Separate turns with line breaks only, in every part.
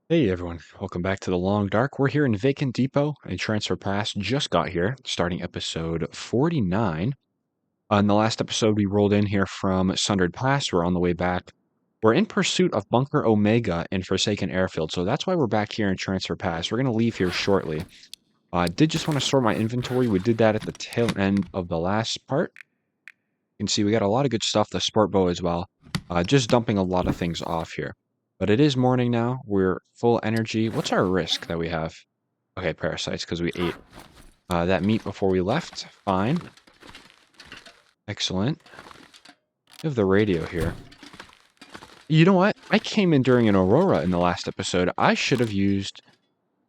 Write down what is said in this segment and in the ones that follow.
Hey everyone, welcome back to the Long Dark. We're here in Vacant Depot, and Transfer Pass just got here, starting episode 49. In the last episode, we rolled in here from Sundered Pass. We're on the way back. We're in pursuit of Bunker Omega and Forsaken Airfield, so that's why we're back here in Transfer Pass. We're going to leave here shortly. I did just want to sort my inventory. We did that at the tail end of the last part. You can see we got a lot of good stuff, the sport bow as well. Just dumping a lot of things off here. But it is morning now. We're full energy. What's our risk that we have? Okay, parasites, because we ate that meat before we left. Fine. Excellent. We have the radio here. You know what? I came in during an aurora in the last episode. I should have used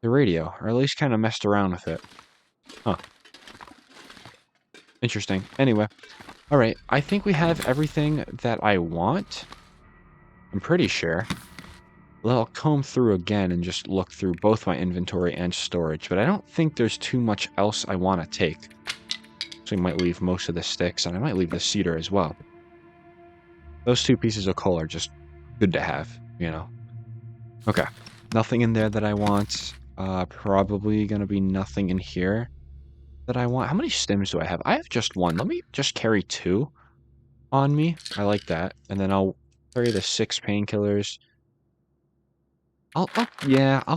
the radio, or at least kind of messed around with it. Huh. Interesting. Anyway. Alright, I think we have everything that I want. I'm pretty sure. Well, I'll comb through again and just look through both my inventory and storage, but I don't think there's too much else I want to take. So I might leave most of the sticks, and I might leave the cedar as well. Those two pieces of coal are just good to have, you know. Okay, nothing in there that I want. Probably going to be nothing in here that I want. How many stims do I have? I have just one. Let me just carry 2 on me. I like that. And then I'll carry the 6 painkillers. I'll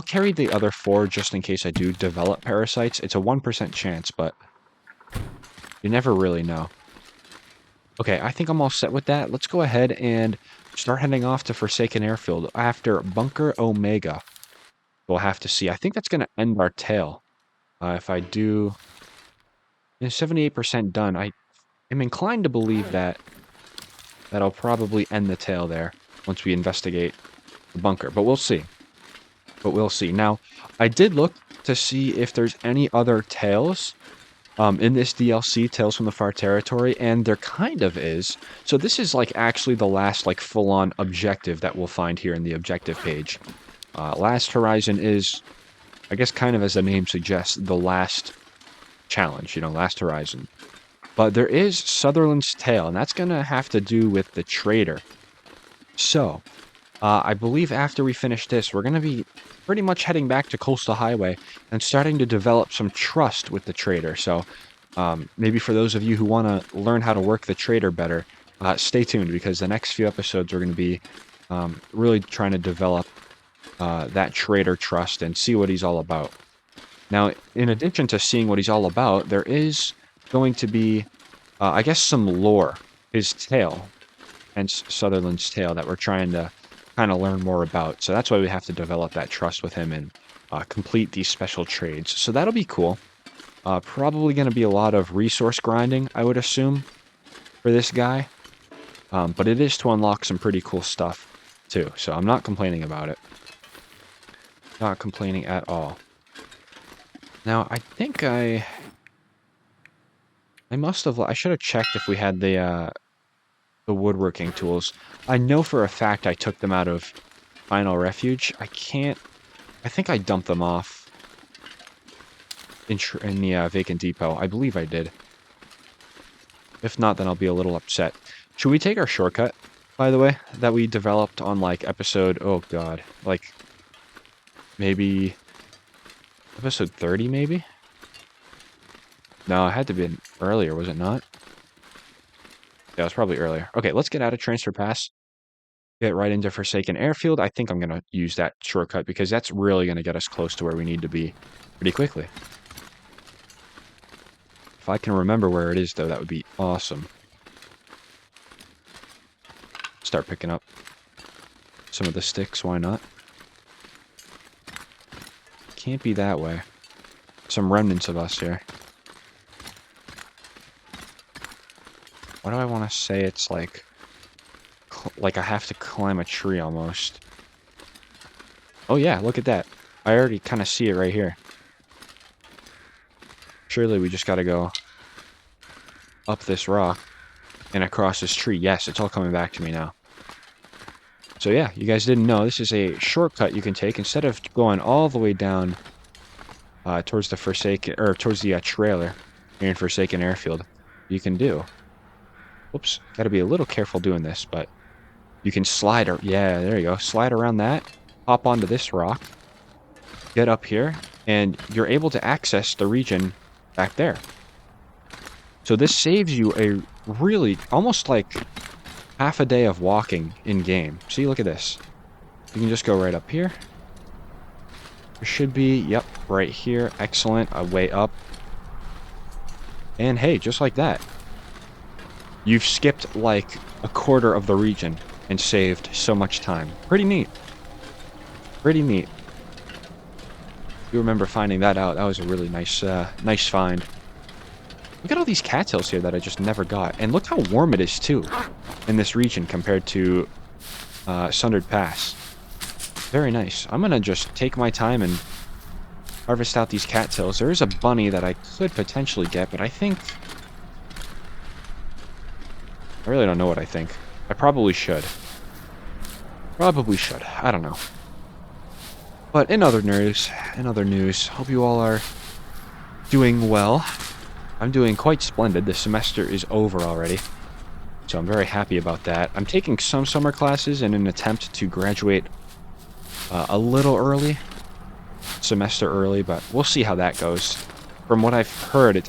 carry the other 4 just in case I do develop parasites. It's a 1% chance, but you never really know. Okay, I think I'm all set with that. Let's go ahead and start heading off to Forsaken Airfield after Bunker Omega. We'll have to see. I think that's going to end our tail. If I do... 78% done. I am inclined to believe that that'll probably end the tail there once we investigate the bunker, but we'll see. Now, I did look to see if there's any other tales in this DLC, Tales from the Far Territory, and there kind of is. So this is like actually the last like full-on objective that we'll find here in the objective page. Last Horizon is, I guess kind of as the name suggests, the last challenge, Last Horizon. But there is Sutherland's Tale, and that's going to have to do with the trader. So, I believe after we finish this, we're going to be pretty much heading back to Coastal Highway and starting to develop some trust with the trader. So, maybe for those of you who want to learn how to work the trader better, stay tuned, because the next few episodes are going to be really trying to develop that trader trust and see what he's all about. Now, in addition to seeing what he's all about, there is going to be, I guess, some lore, his tale, and Sutherland's Tale, that we're trying to kind of learn more about. So that's why we have to develop that trust with him and complete these special trades. So that'll be cool. Probably going to be a lot of resource grinding, I would assume, for this guy. But it is to unlock some pretty cool stuff, too. So I'm not complaining about it. Not complaining at all. Now, I think I should have checked if we had the woodworking tools. I know for a fact I took them out of Final Refuge. I think I dumped them off in the Vacant Depot. I believe I did. If not, then I'll be a little upset. Should we take our shortcut, by the way, that we developed on, like, episode... Oh, God. Like, maybe... Episode 30, maybe? No, it had to be earlier, was it not? Yeah, it was probably earlier. Okay, let's get out of Transfer Pass. Get right into Forsaken Airfield. I think I'm going to use that shortcut because that's really going to get us close to where we need to be pretty quickly. If I can remember where it is, though, that would be awesome. Start picking up some of the sticks. Why not? Can't be that way. Some remnants of us here. Why do I want to say it's like I have to climb a tree almost? Oh yeah, look at that. I already kind of see it right here. Surely we just got to go up this rock and across this tree. Yes, it's all coming back to me now. So yeah, you guys didn't know, this is a shortcut you can take instead of going all the way down towards the trailer here in Forsaken Airfield. You can do. Whoops, got to be a little careful doing this, but you can slide. Yeah, there you go. Slide around that, hop onto this rock, get up here, and you're able to access the region back there. So this saves you a really, almost like half a day of walking in-game. See, look at this. You can just go right up here. There should be, yep, right here. Excellent. A way up. And hey, just like that. You've skipped like a quarter of the region and saved so much time. Pretty neat. Pretty neat. You remember finding that out. That was a really nice, nice find. Look at all these cattails here that I just never got. And look how warm it is, too, in this region compared to Sundered Pass. Very nice. I'm going to just take my time and harvest out these cattails. There is a bunny that I could potentially get, but I think... I really don't know what I think. I probably should. Probably should. I don't know. But in other news, hope you all are doing well. I'm doing quite splendid. The semester is over already, so I'm very happy about that. I'm taking some summer classes in an attempt to graduate a little early, semester early, but we'll see how that goes. From what I've heard, it's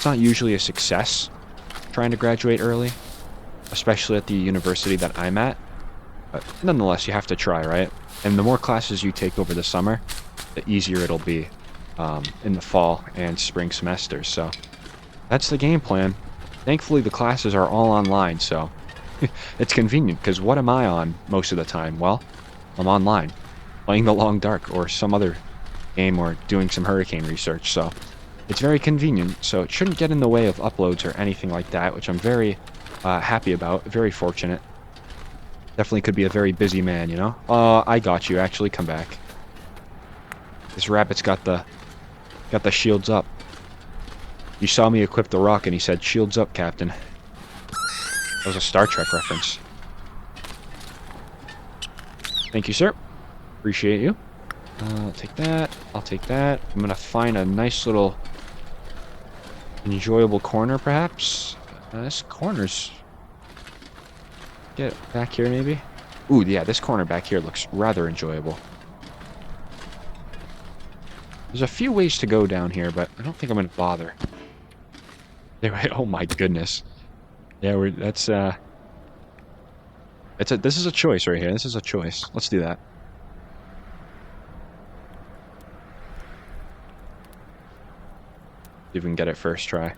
not usually a success trying to graduate early, especially at the university that I'm at. But nonetheless, you have to try, right? And the more classes you take over the summer, the easier it'll be in the fall and spring semesters. So that's the game plan. Thankfully, the classes are all online, so it's convenient, because what am I on most of the time? Well, I'm online, playing The Long Dark or some other game or doing some hurricane research, so it's very convenient. So it shouldn't get in the way of uploads or anything like that, which I'm very happy about, very fortunate. Definitely could be a very busy man, you know? I got you, actually. Come back. This rabbit's got the shields up. You saw me equip the rock and he said, "Shields up, Captain." That was a Star Trek reference. Thank you, sir. Appreciate you. I'll take that. I'll take that. I'm gonna find a nice little enjoyable corner, perhaps. This corner's... Get back here, maybe? Ooh, yeah, this corner back here looks rather enjoyable. There's a few ways to go down here, but I don't think I'm going to bother. Anyway, oh my goodness. Yeah, this is a choice right here. This is a choice. Let's do that. See if we can get it first try.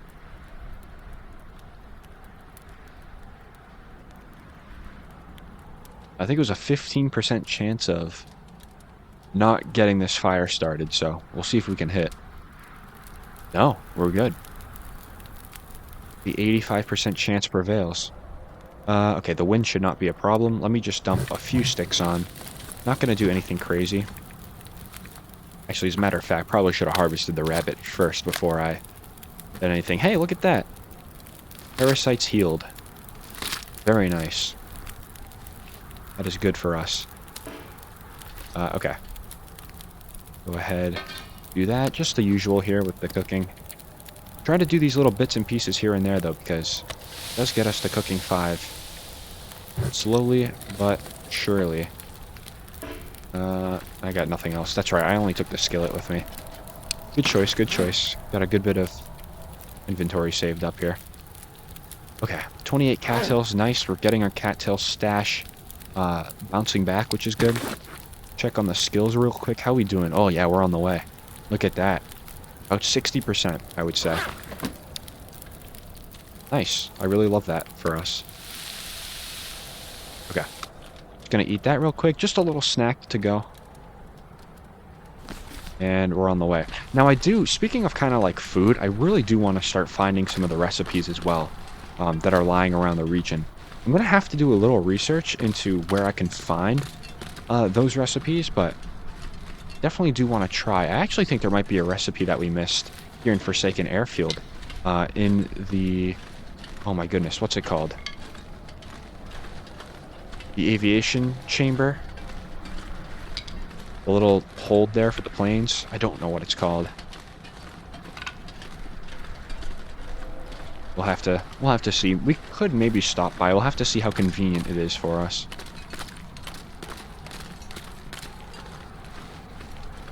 I think it was a 15% chance of not getting this fire started, so we'll see if we can hit. No, we're good. The 85% chance prevails. Okay, the wind should not be a problem. Let me just dump a few sticks on. Not going to do anything crazy. Actually, as a matter of fact, probably should have harvested the rabbit first before I did anything. Hey, look at that. Parasites healed. Very nice. That is good for us. Okay. Go ahead. Do that. Just the usual here with the cooking. Try to do these little bits and pieces here and there, though, because it does get us to cooking 5. Slowly, but surely. I got nothing else. That's right. I only took the skillet with me. Good choice. Good choice. Got a good bit of inventory saved up here. Okay. 28 cattails. Nice. We're getting our cattail stash. Bouncing back, which is good. Check on the skills real quick. How we doing? Oh yeah, we're on the way. Look at that. About 60%, I would say. Nice. I really love that for us. Okay. Just gonna eat that real quick. Just a little snack to go. And we're on the way. Now speaking of kind of like food, I really do want to start finding some of the recipes as well that are lying around the region. I'm going to have to do a little research into where I can find those recipes, but definitely do want to try. I actually think there might be a recipe that we missed here in Forsaken Airfield in the... Oh my goodness, what's it called? The aviation chamber? The little hold there for the planes? I don't know what it's called. We'll have to see. We could maybe stop by. We'll have to see how convenient it is for us.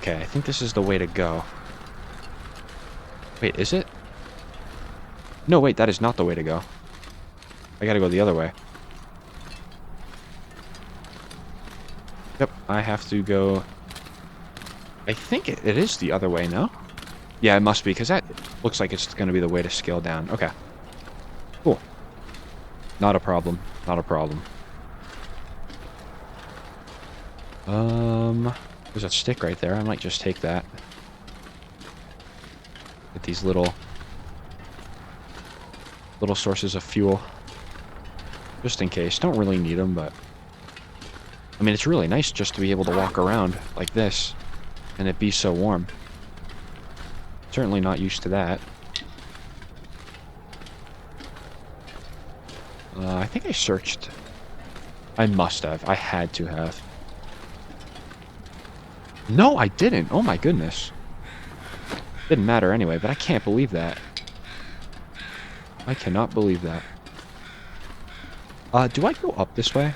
Okay, I think this is the way to go. Wait, is it? No, wait, that is not the way to go. I gotta go the other way. Yep, I have to go... I think it is the other way, no? Yeah, it must be, because that looks like it's going to be the way to scale down. Okay. Cool. Not a problem. Not a problem. There's a stick right there. I might just take that. Get these little sources of fuel. Just in case. Don't really need them, but... I mean, it's really nice just to be able to walk around like this. And it be so warm. Certainly not used to that. I think I searched. I must have. I had to have. No, I didn't. Oh my goodness. Didn't matter anyway, but I can't believe that. I cannot believe that. Do I go up this way?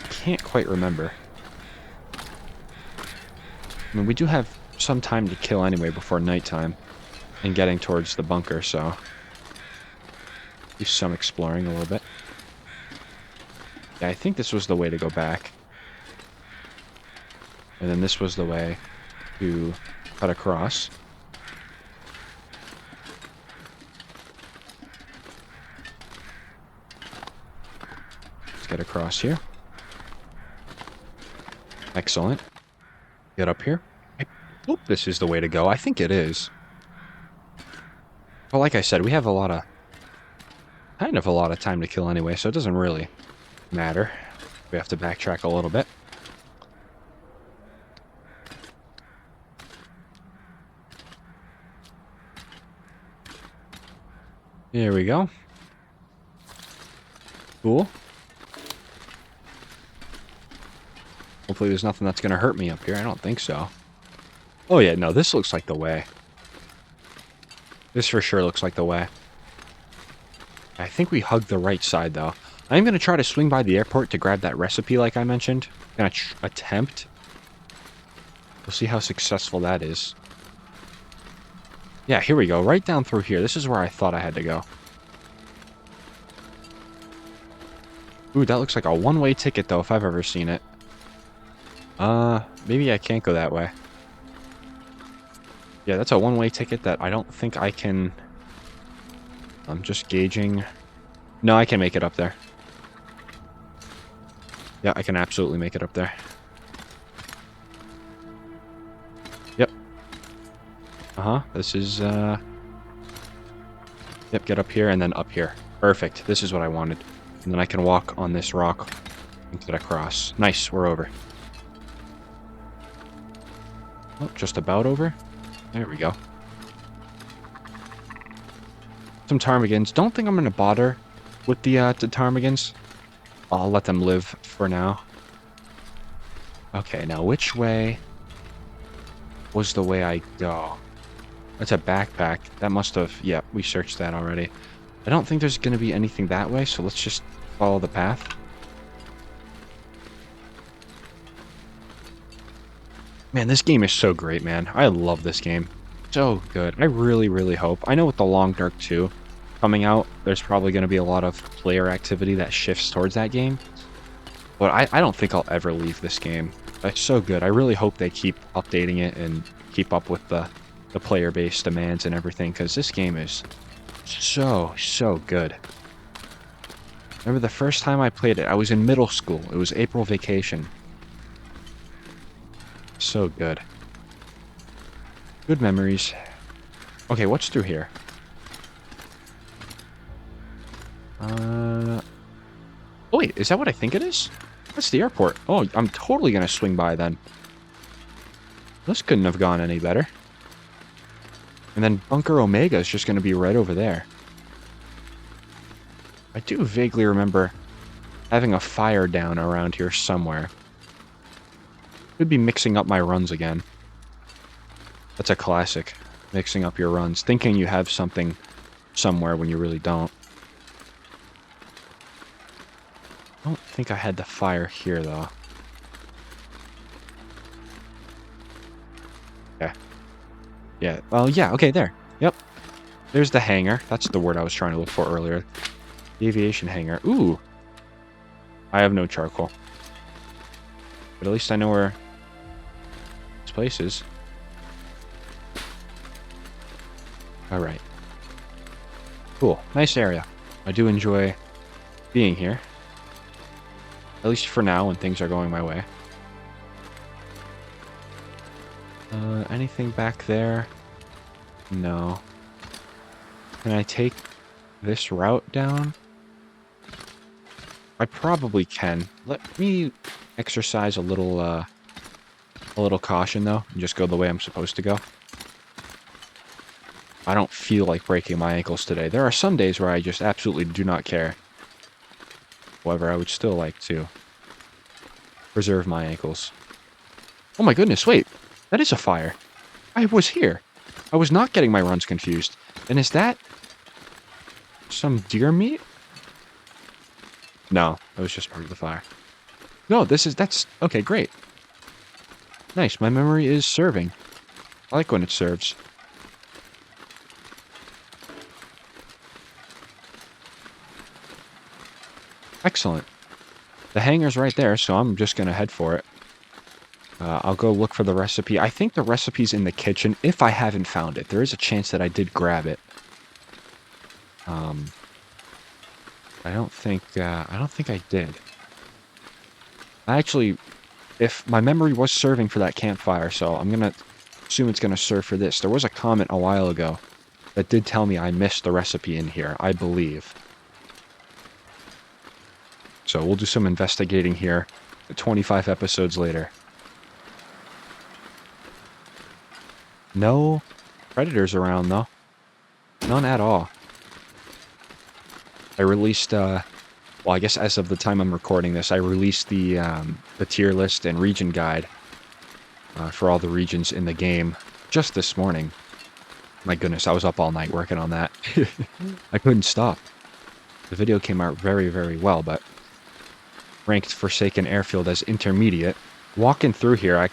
I can't quite remember. I mean, we do have some time to kill anyway before nighttime. And getting towards the bunker, so... do some exploring a little bit. Yeah, I think this was the way to go back. And then this was the way to cut across. Let's get across here. Excellent. Get up here. I hope this is the way to go. I think it is. Well, like I said, we have kind of a lot of time to kill anyway, so it doesn't really matter. We have to backtrack a little bit. There we go. Cool. Hopefully there's nothing that's going to hurt me up here. I don't think so. Oh yeah, no, this looks like the way. This for sure looks like the way. I think we hugged the right side, though. I'm going to try to swing by the airport to grab that recipe like I mentioned. I'm going to attempt. We'll see how successful that is. Yeah, here we go. Right down through here. This is where I thought I had to go. Ooh, that looks like a one-way ticket, though, if I've ever seen it. Maybe I can't go that way. Yeah, that's a one-way ticket that I don't think I can... I'm just gauging... No, I can make it up there. Yeah, I can absolutely make it up there. Yep. Uh-huh. This is, Yep, get up here and then up here. Perfect. This is what I wanted. And then I can walk on this rock into the cross. Nice, we're over. Oh, just about over. There we go. Some ptarmigans. Don't think I'm going to bother with the ptarmigans. I'll let them live for now. Okay, now which way was the way I go? That's a backpack. That must have... Yeah, we searched that already. I don't think there's going to be anything that way, so let's just follow the path. Man, this game is so great, man. I love this game. So good. I really, really hope. I know with The Long Dark 2 coming out, there's probably going to be a lot of player activity that shifts towards that game. But I don't think I'll ever leave this game. It's so good. I really hope they keep updating it and keep up with the player-based demands and everything, because this game is so good. Remember the first time I played it, I was in middle school. It was April vacation. So good. Good memories. Okay, what's through here? Oh wait, is that what I think it is? That's the airport. Oh, I'm totally gonna swing by then. This couldn't have gone any better. And then Bunker Omega is just gonna be right over there. I do vaguely remember having a fire down around here somewhere. Could be mixing up my runs again. That's a classic. Mixing up your runs. Thinking you have something somewhere when you really don't. I don't think I had the fire here, though. Okay. Yeah. Well, yeah. Okay, there. Yep. There's the hangar. That's the word I was trying to look for earlier. The aviation hangar. Ooh. I have no charcoal. But at least I know where this place is. Alright. Cool. Nice area. I do enjoy being here. At least for now when things are going my way. Anything back there? No. Can I take this route down? I probably can. Let me exercise a little caution, though, and just go the way I'm supposed to go. I don't feel like breaking my ankles today. There are some days where I just absolutely do not care. However, I would still like to preserve my ankles. Oh my goodness, wait. That is a fire. I was here. I was not getting my runs confused. And is that some deer meat? No, that was just part of the fire. No, that's, okay, great. Nice, my memory is serving. I like when it serves. Excellent. The hangar's right there, so I'm just gonna head for it. I'll go look for the recipe. I think the recipe's in the kitchen, if I haven't found it. There is a chance that I did grab it. I don't think I did. Actually, if my memory was serving for that campfire, so I'm gonna assume it's gonna serve for this. There was a comment a while ago that did tell me I missed the recipe in here, I believe. So we'll do some investigating here 25 episodes later. No predators around, though. None at all. I released, well, I guess as of the time I'm recording this, I released the tier list and region guide for all the regions in the game just this morning. My goodness, I was up all night working on that. I couldn't stop. The video came out very, very well, but ranked Forsaken Airfield as intermediate. Walking through here,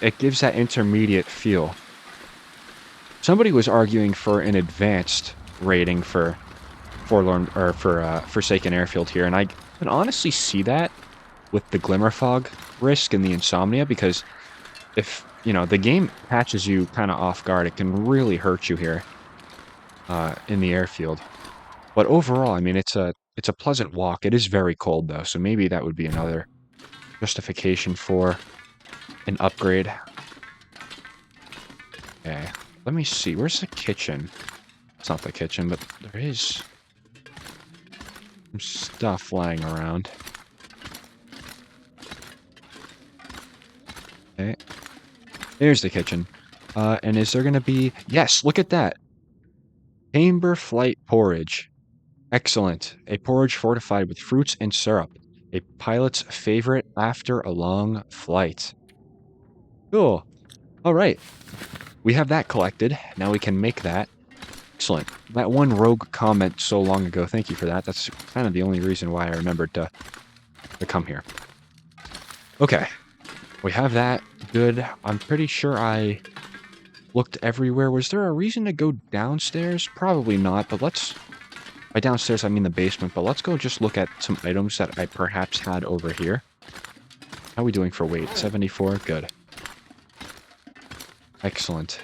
it gives that intermediate feel. Somebody was arguing for an advanced rating for Forsaken Airfield here, and I can honestly see that with the Glimmer fog risk and the insomnia, because if, you know, the game catches you kind of off guard, it can really hurt you here in the airfield. But overall, I mean, it's a pleasant walk. It is very cold, though, so maybe that would be another justification for an upgrade. Okay, let me see. Where's the kitchen? It's not the kitchen, but there is some stuff lying around. Okay. There's the kitchen. And is there going to be... Yes, look at that. Chamber Flight Porridge. Excellent. A porridge fortified with fruits and syrup. A pilot's favorite after a long flight. Cool. All right. We have that collected. Now we can make that. Excellent. That one rogue comment so long ago, thank you for that. That's kind of the only reason why I remembered to come here. Okay. We have that. Good. I'm pretty sure I looked everywhere. Was there a reason to go downstairs? Probably not, but let's... By downstairs, I mean the basement, but let's go just look at some items that I perhaps had over here. How are we doing for weight? 74? Good. Excellent.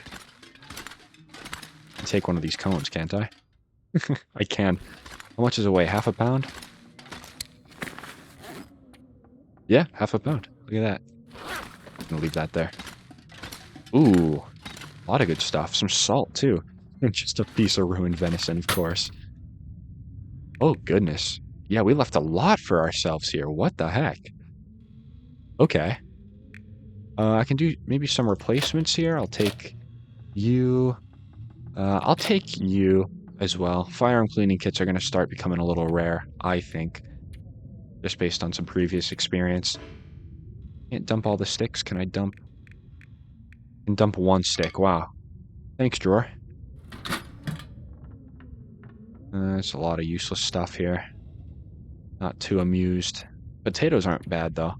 I can take one of these cones, can't I? I can. How much is it weigh? Half a pound? Yeah, half a pound. Look at that. I'm gonna leave that there. Ooh. A lot of good stuff. Some salt, too. And just a piece of ruined venison, of course. Oh, goodness. Yeah, we left a lot for ourselves here. What the heck? Okay. I can do maybe some replacements here. I'll take you. I'll take you as well. Firearm cleaning kits are going to start becoming a little rare, I think. Just based on some previous experience. Can't dump all the sticks. Can I dump? I can dump one stick. Wow. Thanks, drawer. There's a lot of useless stuff here. Not too amused. Potatoes aren't bad, though.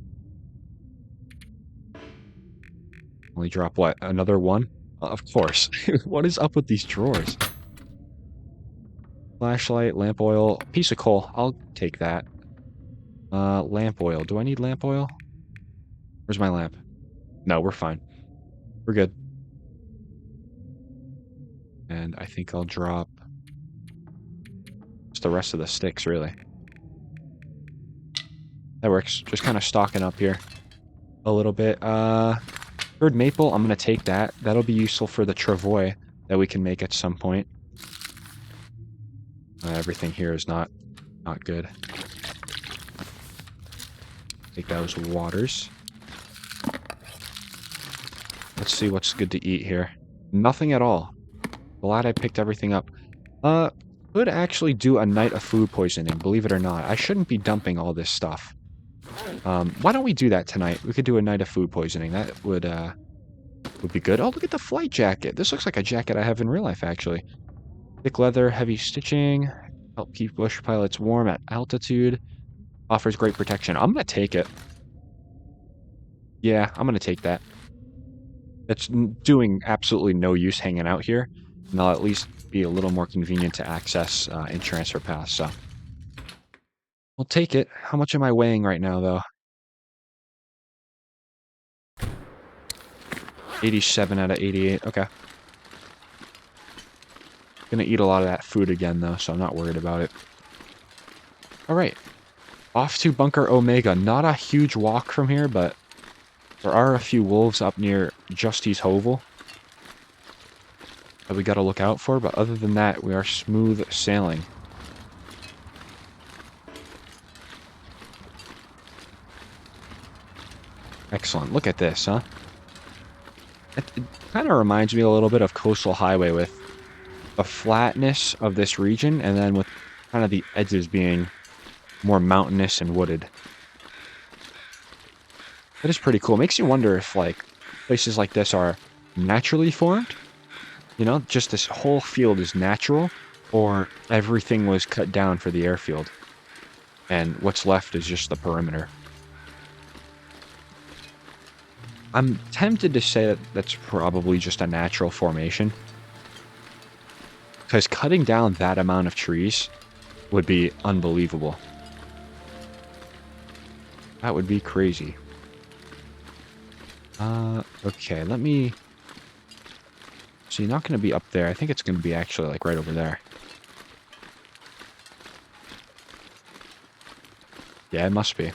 Only drop what? Another one? Of course. What is up with these drawers? Flashlight, lamp oil, piece of coal. I'll take that. Lamp oil. Do I need lamp oil? Where's my lamp? No, we're fine. We're good. And I think I'll drop just the rest of the sticks, really. That works. Just kind of stocking up here a little bit. Bird maple, I'm going to take that. That'll be useful for the travois that we can make at some point. Everything here is not good. Take those waters. Let's see what's good to eat here. Nothing at all. Glad I picked everything up. Could actually do a night of food poisoning, believe it or not. I shouldn't be dumping all this stuff. Why don't we do that tonight? We could do a night of food poisoning. That would be good. Oh, look at the flight jacket. This looks like a jacket I have in real life, actually. Thick leather, heavy stitching. Help keep bush pilots warm at altitude. Offers great protection. I'm going to take it. Yeah, I'm going to take that. It's doing absolutely no use hanging out here. And I'll at least be a little more convenient to access in transfer paths, so. I'll take it. How much am I weighing right now, though? 87 out of 88. Okay. Gonna eat a lot of that food again, though, so I'm not worried about it. Alright. Off to Bunker Omega. Not a huge walk from here, but there are a few wolves up near Justy's Hovel that we gotta look out for, but other than that, we are smooth sailing. Excellent. Look at this, huh? It kind of reminds me a little bit of Coastal Highway with the flatness of this region, and then with kind of the edges being more mountainous and wooded. That is pretty cool. Makes you wonder if, like, places like this are naturally formed. You know, just this whole field is natural, or everything was cut down for the airfield, and what's left is just the perimeter. I'm tempted to say that that's probably just a natural formation. Because cutting down that amount of trees would be unbelievable. That would be crazy. Okay, let me... So you're not going to be up there. I think it's going to be actually, like, right over there. Yeah, it must be.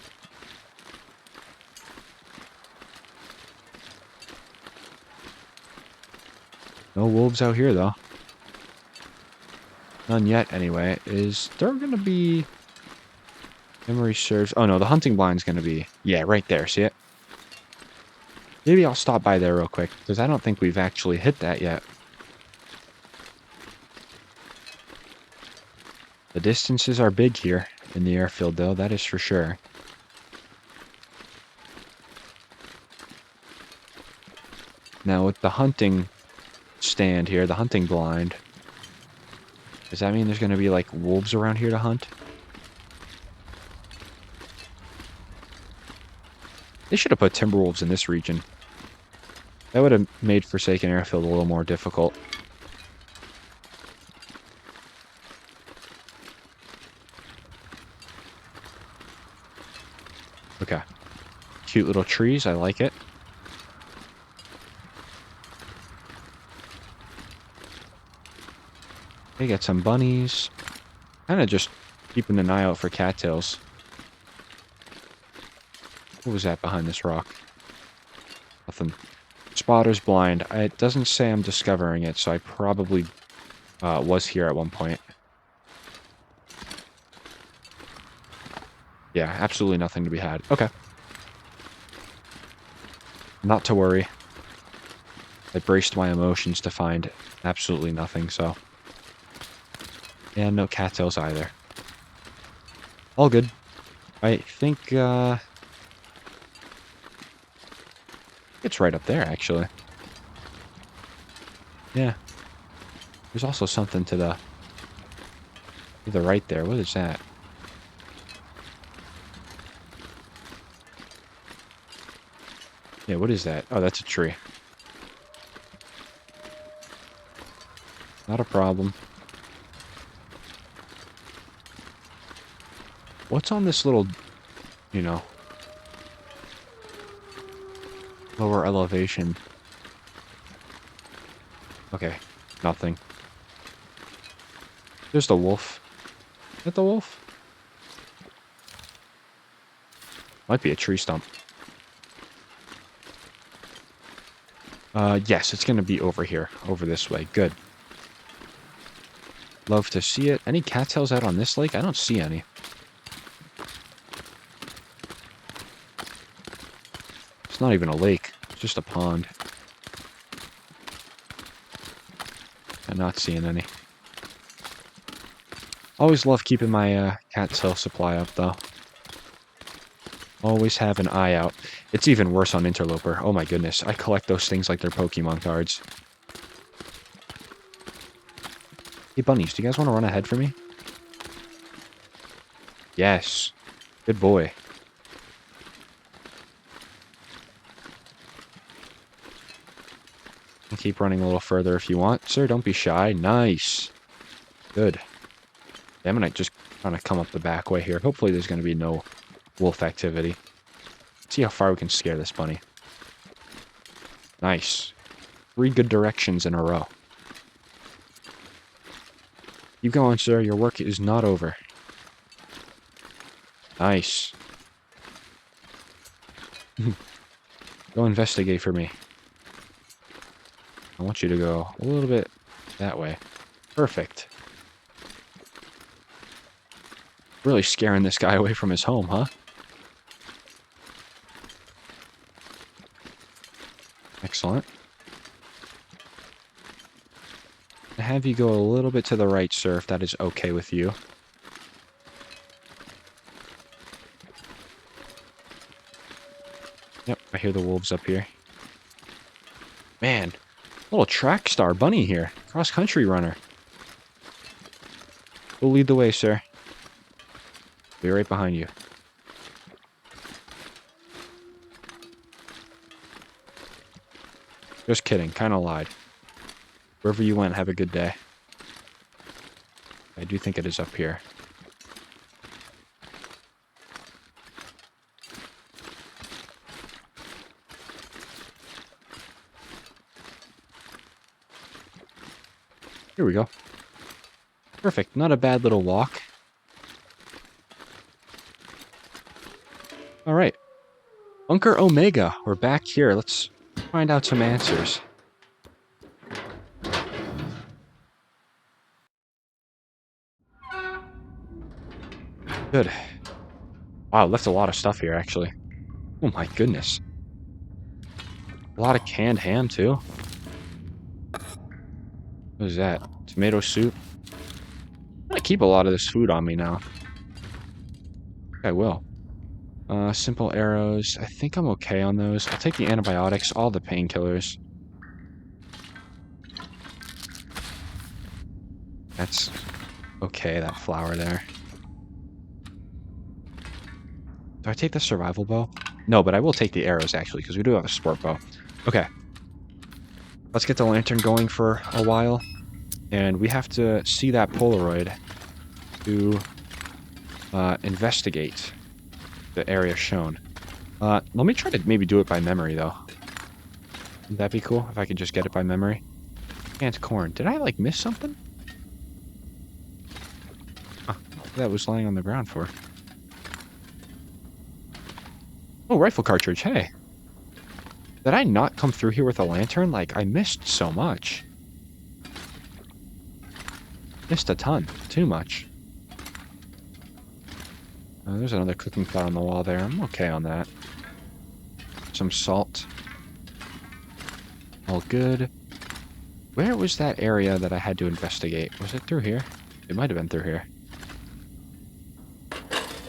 No wolves out here, though. None yet, anyway. Is there going to be... Memory serves... Oh, no, the hunting blind's going to be... Yeah, right there. See it? Maybe I'll stop by there real quick, because I don't think we've actually hit that yet. The distances are big here in the airfield, though. That is for sure. Now, with the hunting stand here, the hunting blind... Does that mean there's going to be, like, wolves around here to hunt? They should have put timber wolves in this region. That would have made Forsaken Airfield a little more difficult. Okay. Cute little trees. I like it. They got some bunnies. Kind of just keeping an eye out for cattails. What was that behind this rock? Nothing. Spotter's blind. It doesn't say I'm discovering it, so I probably was here at one point. Yeah, absolutely nothing to be had. Okay. Not to worry. I braced my emotions to find absolutely nothing, so... And no cattails either. All good. I think, it's right up there, actually. Yeah. There's also something to the right there. What is that? Yeah, what is that? Oh, that's a tree. Not a problem. What's on this little, you know, lower elevation? Okay, nothing. There's the wolf. Is that the wolf? Might be a tree stump. Yes, it's gonna be over here. Over this way. Good. Love to see it. Any cattails out on this lake? I don't see any. It's not even a lake. It's just a pond. I'm not seeing any. Always love keeping my cattail supply up, though. Always have an eye out. It's even worse on Interloper. Oh my goodness. I collect those things like they're Pokemon cards. Hey, bunnies, do you guys want to run ahead for me? Yes. Good boy. And keep running a little further if you want. Sir, don't be shy. Nice. Good. Yeah, I'm gonna just kind of come up the back way here. Hopefully there's going to be no wolf activity. Let's see how far we can scare this bunny. Nice. 3 good directions in a row. Keep going, sir. Your work is not over. Nice. Go investigate for me. I want you to go a little bit that way. Perfect. Really scaring this guy away from his home, huh? Excellent. I'll have you go a little bit to the right, sir, if that is okay with you. Yep, I hear the wolves up here. Man, little track star bunny here. Cross-country runner. We'll lead the way, sir. Be right behind you. Just kidding, kind of lied. Wherever you went, have a good day. I do think it is up here. Here we go. Perfect, not a bad little walk. Alright. Bunker Omega, we're back here. Let's find out some answers. Good. Wow, left a lot of stuff here, actually. Oh my goodness. A lot of canned ham, too. What is that? Tomato soup? I'm gonna keep a lot of this food on me now. I will. Simple arrows. I think I'm okay on those. I'll take the antibiotics, all the painkillers. That's okay, that flower there. Do I take the survival bow? No, but I will take the arrows, actually, because we do have a sport bow. Okay. Let's get the lantern going for a while. And we have to see that Polaroid to investigate the area shown. Let me try to maybe do it by memory, though. Would that be cool, if I could just get it by memory? Canned corn. Did I, like, miss something? Huh, that was lying on the ground for. Oh, rifle cartridge, hey. Did I not come through here with a lantern? Like, I missed so much. Missed a ton. Too much. There's another cooking pot on the wall there. I'm okay on that. Some salt. All good. Where was that area that I had to investigate? Was it through here? It might have been through here.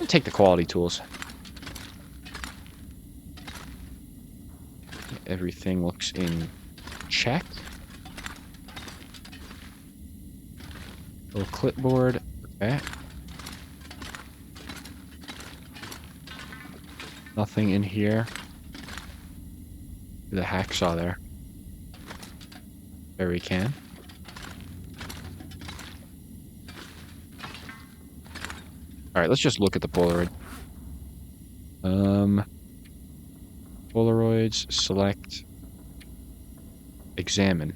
I'll take the quality tools. Everything looks in check. Little clipboard. Okay. Nothing in here. The hacksaw there. There we can. Alright, let's just look at the Polaroid. Polaroids, select, examine.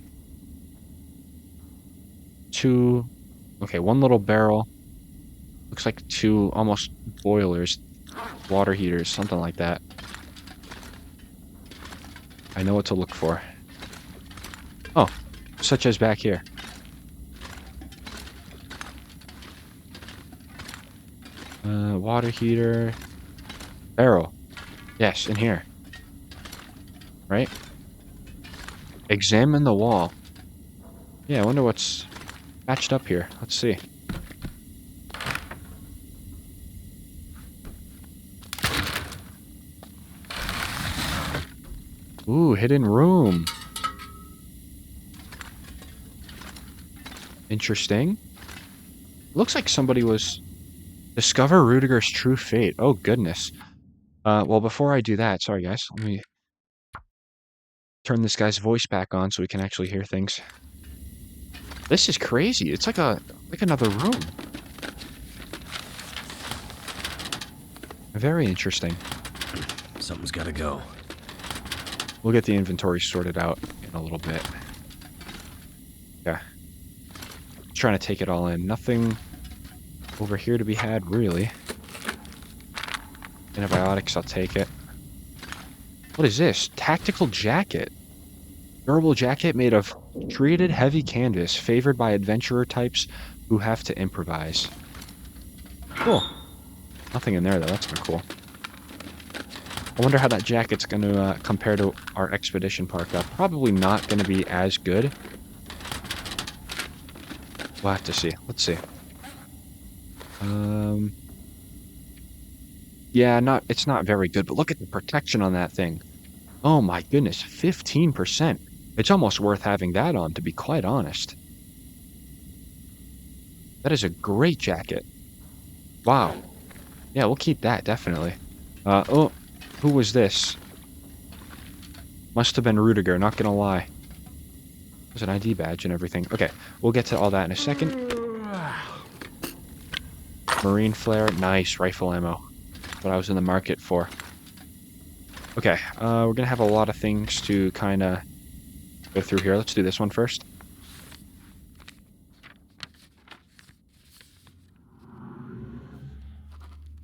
Two, okay, one little barrel. Looks like two almost boilers, water heaters, something like that. I know what to look for. Oh, such as back here. Water heater. Barrel. Yes, in here. Right? Examine the wall. Yeah, I wonder what's patched up here. Let's see. Ooh, hidden room. Interesting. Looks like somebody was... Discover Rüdiger's true fate. Oh, goodness. Well, before I do that, sorry guys, let me turn this guy's voice back on so we can actually hear things. This is crazy. It's like another room. Very interesting.
Something's gotta go.
We'll get the inventory sorted out in a little bit. Yeah. Trying to take it all in. Nothing over here to be had, really. Antibiotics, I'll take it. What is this? Tactical jacket. Durable jacket made of treated heavy canvas, favored by adventurer types who have to improvise. Cool. Nothing in there, though. That's kind of cool. I wonder how that jacket's going to compare to our expedition parka. Probably not going to be as good. We'll have to see. Let's see. Yeah, it's not very good, but look at the protection on that thing. Oh my goodness, 15%. It's almost worth having that on, to be quite honest. That is a great jacket. Wow. Yeah, we'll keep that, definitely. Oh, who was this? Must have been Rüdiger, not gonna lie. There's an ID badge and everything. Okay, we'll get to all that in a second. Marine flare, nice, rifle ammo. What I was in the market for. Okay, we're gonna have a lot of things to kind of go through here. Let's do this one first.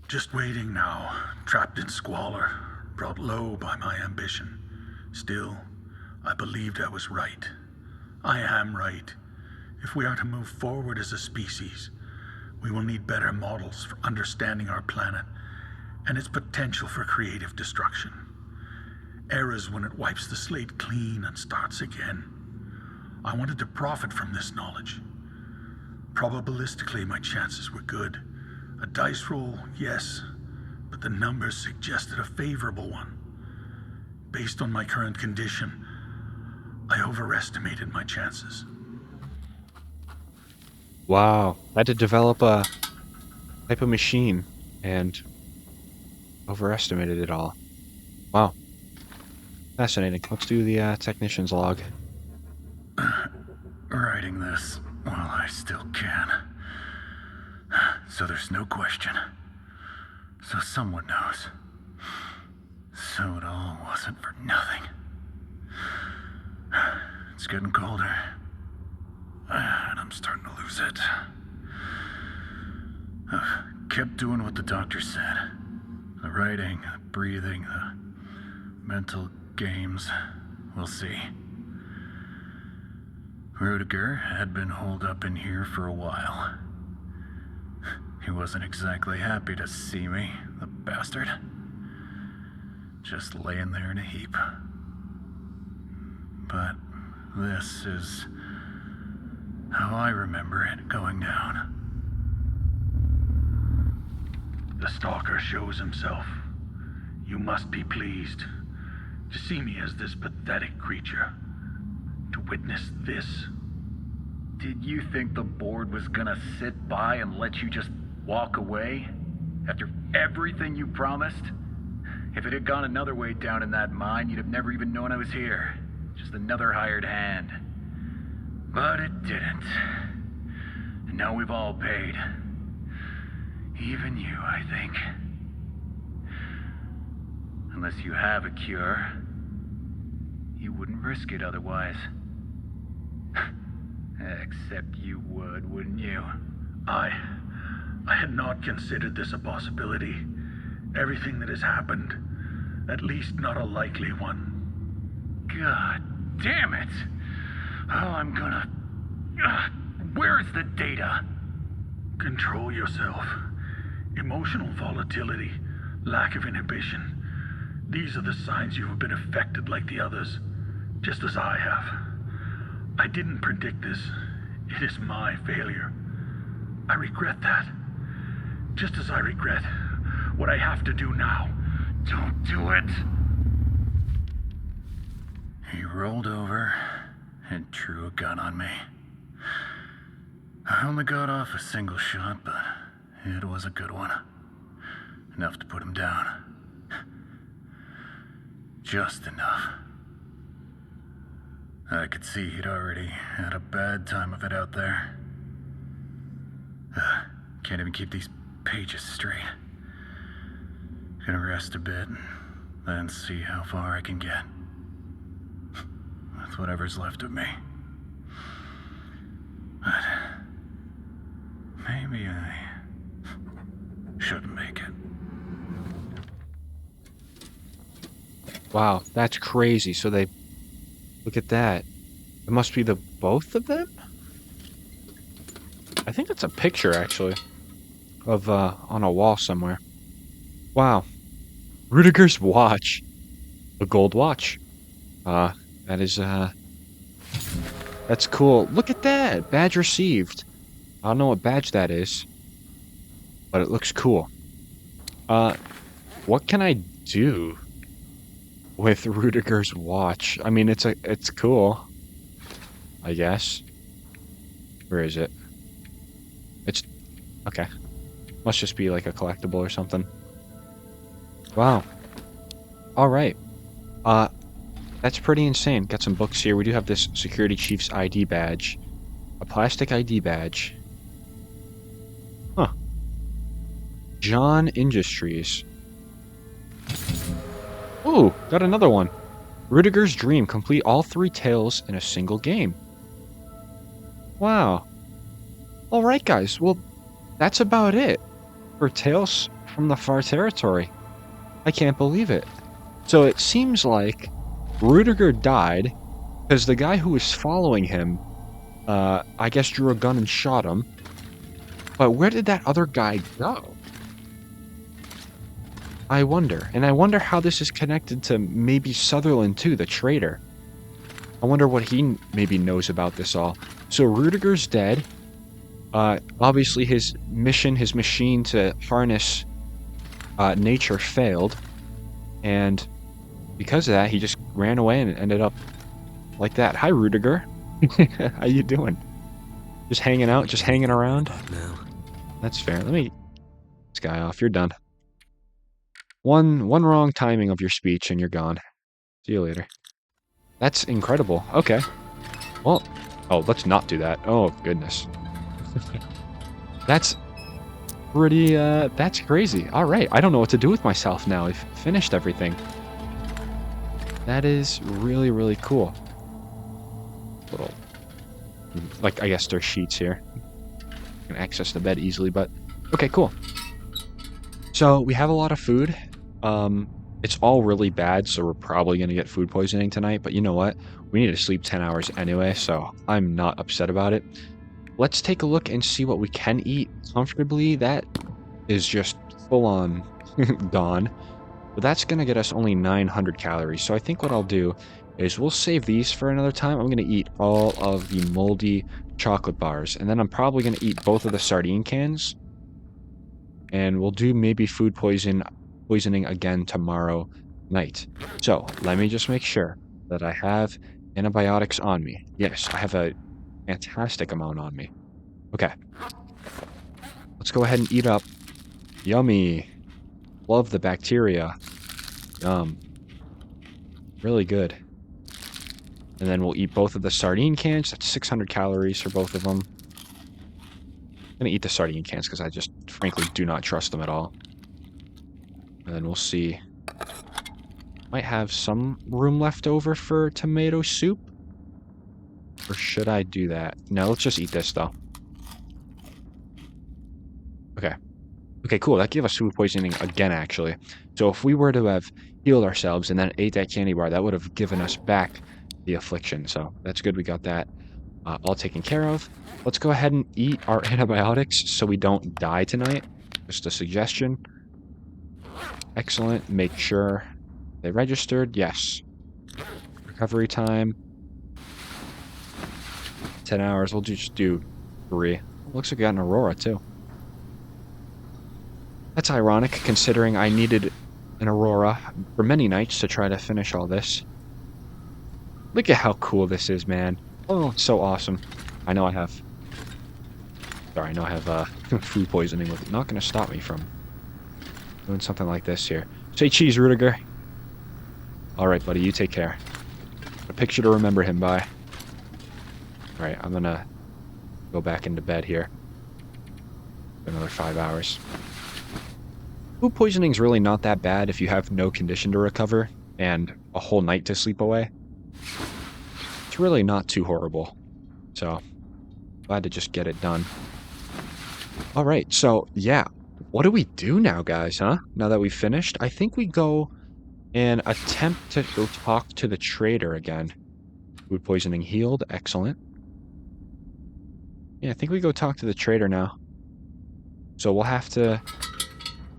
Just waiting now, trapped in squalor, brought low by my ambition. Still, I believed I was right. I am right. If we are to move forward as a species, we will need better models for understanding our planet and its potential for creative destruction. Eras when it wipes the slate clean and starts again. I wanted to profit from this knowledge. Probabilistically, my chances were good. A dice roll, yes, but the numbers suggested a favorable one. Based on my current condition, I overestimated my chances.
Wow, I had to develop a type of machine and overestimated it all. Wow. Fascinating. Let's do the technician's log.
Writing this while I still can. So there's no question. So someone knows. So it all wasn't for nothing. It's getting colder. And I'm starting to lose it. I've kept doing what the doctor said. The writing, the breathing, the mental games. We'll see. Rüdiger had been holed up in here for a while. He wasn't exactly happy to see me, the bastard. Just laying there in a heap. But this is how I remember it going down. The stalker shows himself. You must be pleased to see me as this pathetic creature. To witness this.
Did you think the board was gonna sit by and let you just walk away? After everything you promised? If it had gone another way down in that mine, you'd have never even known I was here. Just another hired hand. But it didn't. And now we've all paid. Even you, I think. Unless you have a cure. You wouldn't risk it otherwise. Except you would, wouldn't you?
I had not considered this a possibility. Everything that has happened, at least not a likely one.
God damn it! Oh, I'm gonna... where's the data?
Control yourself. Emotional volatility, lack of inhibition. These are the signs you have been affected like the others, just as I have. I didn't predict this. It is my failure. I regret that. Just as I regret what I have to do now.
Don't do it! He rolled over and drew a gun on me. I only got off a single shot, but it was a good one. Enough to put him down. Just enough. I could see he'd already had a bad time of it out there. Can't even keep these pages straight. Gonna rest a bit, then see how far I can get. With whatever's left of me. But maybe I shouldn't make it.
Wow, that's crazy. So they... Look at that. It must be the both of them? I think that's a picture, actually. Of, on a wall somewhere. Wow. Rüdiger's watch. A gold watch. That is, that's cool. Look at that! Badge received. I don't know what badge that is. But it looks cool. What can I do with Rüdiger's watch? I mean, it's cool, I guess. Where is it? It's okay. Must just be like a collectible or something. Wow. All right. That's pretty insane. Got some books here. We do have this security chief's ID badge, a plastic ID badge. Huh. John Industries. Ooh, got another one. Rüdiger's Dream. Complete all 3 tales in a single game. Wow. Alright, guys. Well, that's about it for Tales from the Far Territory. I can't believe it. So it seems like Rüdiger died because the guy who was following him, I guess drew a gun and shot him. But where did that other guy go? I wonder. And I wonder how this is connected to maybe Sutherland too, the traitor. I wonder what he maybe knows about this all. So Rüdiger's dead. Obviously his mission, his machine to harness nature failed. And because of that, he just ran away and ended up like that. Hi, Rüdiger. How you doing? Just hanging out, just hanging around?
Now.
That's fair. Let me get this guy off. You're done. One wrong timing of your speech and you're gone. See you later. That's incredible. Okay. Well, oh, let's not do that. Oh, goodness. That's pretty, that's crazy. All right. I don't know what to do with myself now. I've finished everything. That is really, really cool. Little, like, I guess there's sheets here. You can access the bed easily, but okay, cool. So we have a lot of food. It's all really bad, so we're probably going to get food poisoning tonight, but you know what? We need to sleep 10 hours anyway, so I'm not upset about it. Let's take a look and see what we can eat comfortably. That is just full on gone. But that's going to get us only 900 calories. So I think what I'll do is we'll save these for another time. I'm going to eat all of the moldy chocolate bars. And then I'm probably going to eat both of the sardine cans. And we'll do maybe food poisoning again tomorrow night. So let me just make sure that I have antibiotics on me. Yes, I have a fantastic amount on me. Okay. Let's go ahead and eat up. Yummy. Love the bacteria. Yum. Really good. And then we'll eat both of the sardine cans. That's 600 calories for both of them. gonna eat the sardine cans because I just frankly do not trust them at all. And then we'll see. Might have some room left over for tomato soup. Or should I do that? No, let's just eat this though. Okay. Okay, cool. That gave us food poisoning again, actually. So if we were to have healed ourselves and then ate that candy bar, that would have given us back the affliction. So that's good. We got that all taken care of. Let's go ahead and eat our antibiotics so we don't die tonight. Just a suggestion. Excellent. Make sure they registered. Yes. Recovery time. 10 hours. We'll just do 3. Looks like we got an Aurora, too. That's ironic, considering I needed an Aurora for many nights to try to finish all this. Look at how cool this is, man. Oh, it's so awesome. I know I have... Sorry, I know I have food poisoning, but not going to stop me from doing something like this here. Say cheese, Rüdiger. Alright, buddy, you take care. A picture to remember him by. Alright, I'm going to go back into bed here. Another 5 hours. Food poisoning is really not that bad if you have no condition to recover and a whole night to sleep away. It's really not too horrible. So, glad to just get it done. Alright, so, yeah. What do we do now, guys, huh? Now that we've finished? I think we go and attempt to go talk to the trader again. Food poisoning healed. Excellent. Yeah, I think we go talk to the trader now. So we'll have to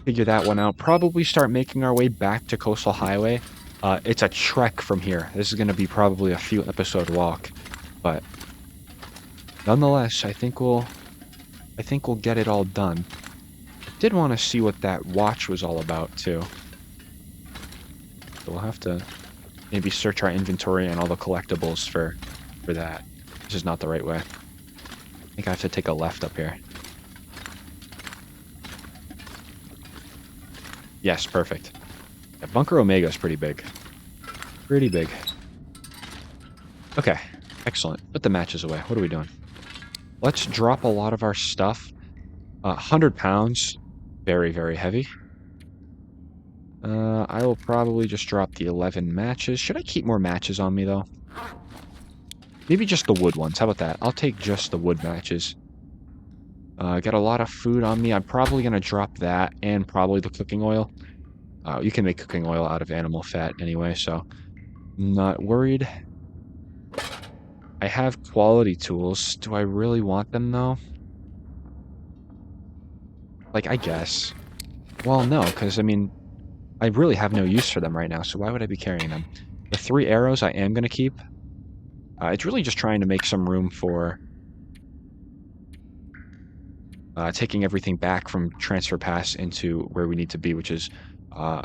figure that one out. Probably start making our way back to Coastal Highway. It's a trek from here. This is going to be probably a few episode walk, but nonetheless, I think we'll get it all done. I did want to see what that watch was all about too. So we'll have to maybe search our inventory and all the collectibles for that. This is not the right way. I think I have to take a left up here. Yes, perfect. Yeah, Bunker Omega is pretty big. Pretty big. Okay, excellent. Put the matches away. What are we doing? Let's drop a lot of our stuff. 100 pounds. Very, very heavy. I will probably just drop the 11 matches. Should I keep more matches on me, though? Maybe just the wood ones. How about that? I'll take just the wood matches. Got a lot of food on me. I'm probably going to drop that and probably the cooking oil. You can make cooking oil out of animal fat anyway, so I'm not worried. I have quality tools. Do I really want them, though? Like, I guess. Well, no, because, I mean, I really have no use for them right now, so why would I be carrying them? The 3 arrows I am going to keep. It's really just trying to make some room for taking everything back from Transfer Pass into where we need to be, which is,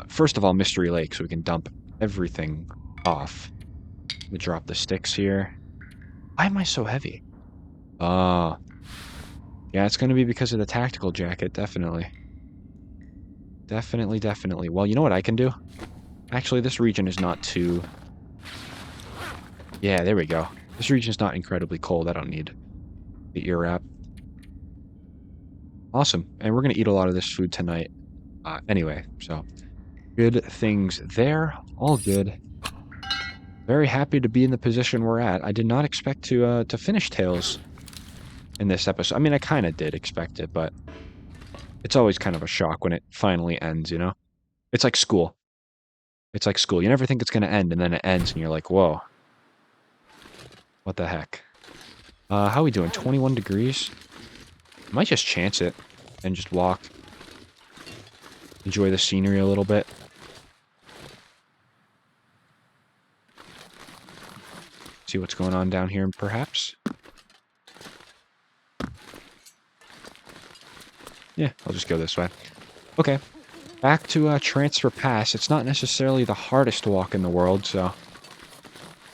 first of all, Mystery Lake, so we can dump everything off. Let me drop the sticks here. Why am I so heavy? Yeah, it's going to be because of the tactical jacket, definitely. Definitely. Well, you know what I can do? Actually, this region is not too... Yeah, there we go. This region is not incredibly cold. I don't need the ear wrap. Awesome. And we're going to eat a lot of this food tonight. Anyway, so good things there. All good. Very happy to be in the position we're at. I did not expect to finish Tales in this episode. I mean, I kind of did expect it, but it's always kind of a shock when it finally ends, you know? It's like school. It's like school. You never think it's going to end, and then it ends, and you're like, whoa. What the heck? How are we doing? 21 degrees? I might just chance it and just walk. Enjoy the scenery a little bit. See what's going on down here, perhaps? Yeah, I'll just go this way. Okay. Back to Transfer Pass. It's not necessarily the hardest walk in the world, so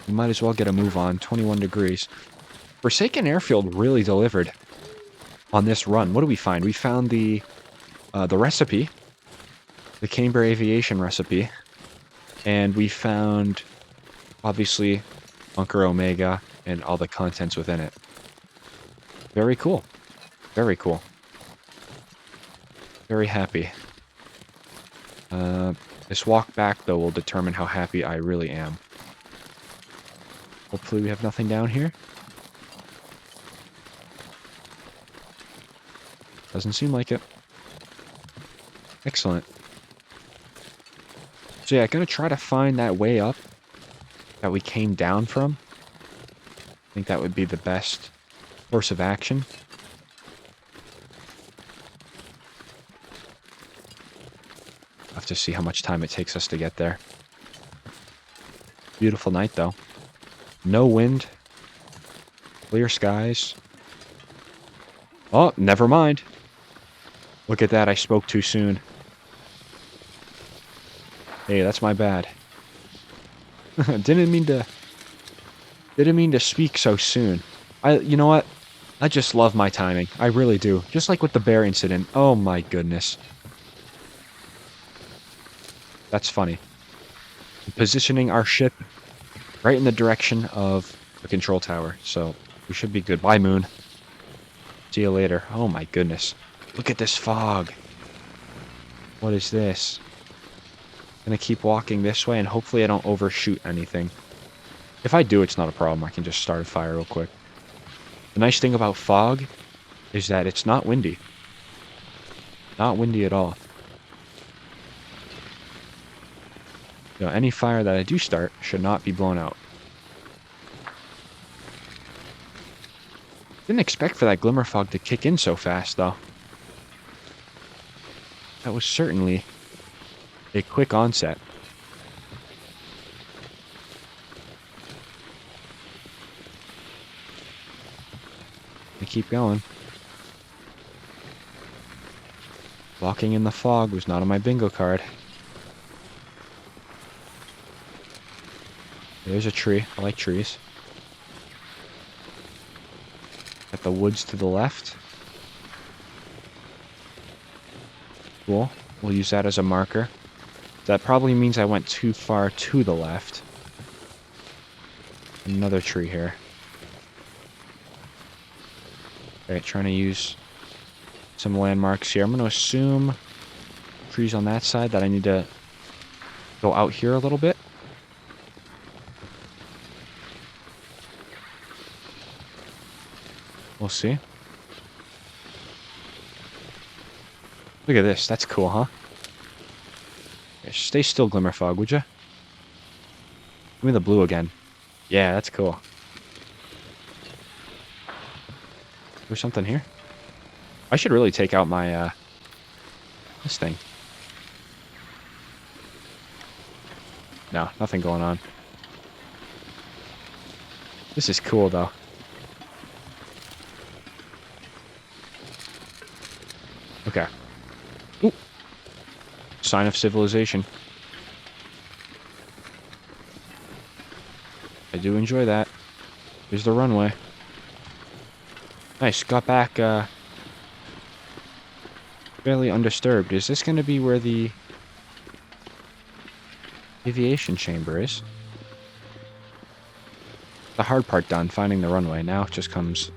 you might as well get a move on. 21 degrees. Forsaken Airfield really delivered on this run. What do we find? We found the recipe, the Camber Aviation recipe, and we found, obviously, Bunker Omega and all the contents within it. Very cool. Very cool. Very happy. This walk back, though, will determine how happy I really am. Hopefully we have nothing down here. Doesn't seem like it. Excellent. So yeah, gonna try to find that way up that we came down from. I think that would be the best course of action. Have to see how much time it takes us to get there. Beautiful night, though. No wind. Clear skies. Oh, never mind. Look at that, I spoke too soon. Hey, that's my bad. Didn't mean to speak so soon. You know what? I just love my timing. I really do. Just like with the bear incident. Oh my goodness. That's funny. Positioning our ship right in the direction of the control tower. So we should be good. Bye, Moon. See you later. Oh my goodness. Look at this fog. What is this? Gonna keep walking this way and hopefully I don't overshoot anything. If I do, it's not a problem. I can just start a fire real quick. The nice thing about fog is that it's not windy. Not windy at all. You know, any fire that I do start should not be blown out. Didn't expect for that glimmer fog to kick in so fast, though. That was certainly a quick onset. I keep going. Walking in the fog was not on my bingo card. There's a tree. I like trees. Got the woods to the left. Cool. We'll use that as a marker. That probably means I went too far to the left. Another tree here. Alright, trying to use some landmarks here. I'm going to assume trees on that side that I need to go out here a little bit. We'll see. Look at this. That's cool, huh? Okay, stay still, Glimmer Fog, would you? Give me the blue again. Yeah, that's cool. There's something here. I should really take out my, this thing. No, nothing going on. This is cool, though. Okay. Ooh. Sign of civilization. I do enjoy that. Here's the runway. Nice. Got back, fairly undisturbed. Is this going to be where the aviation chamber is? The hard part done, finding the runway. Now it just comes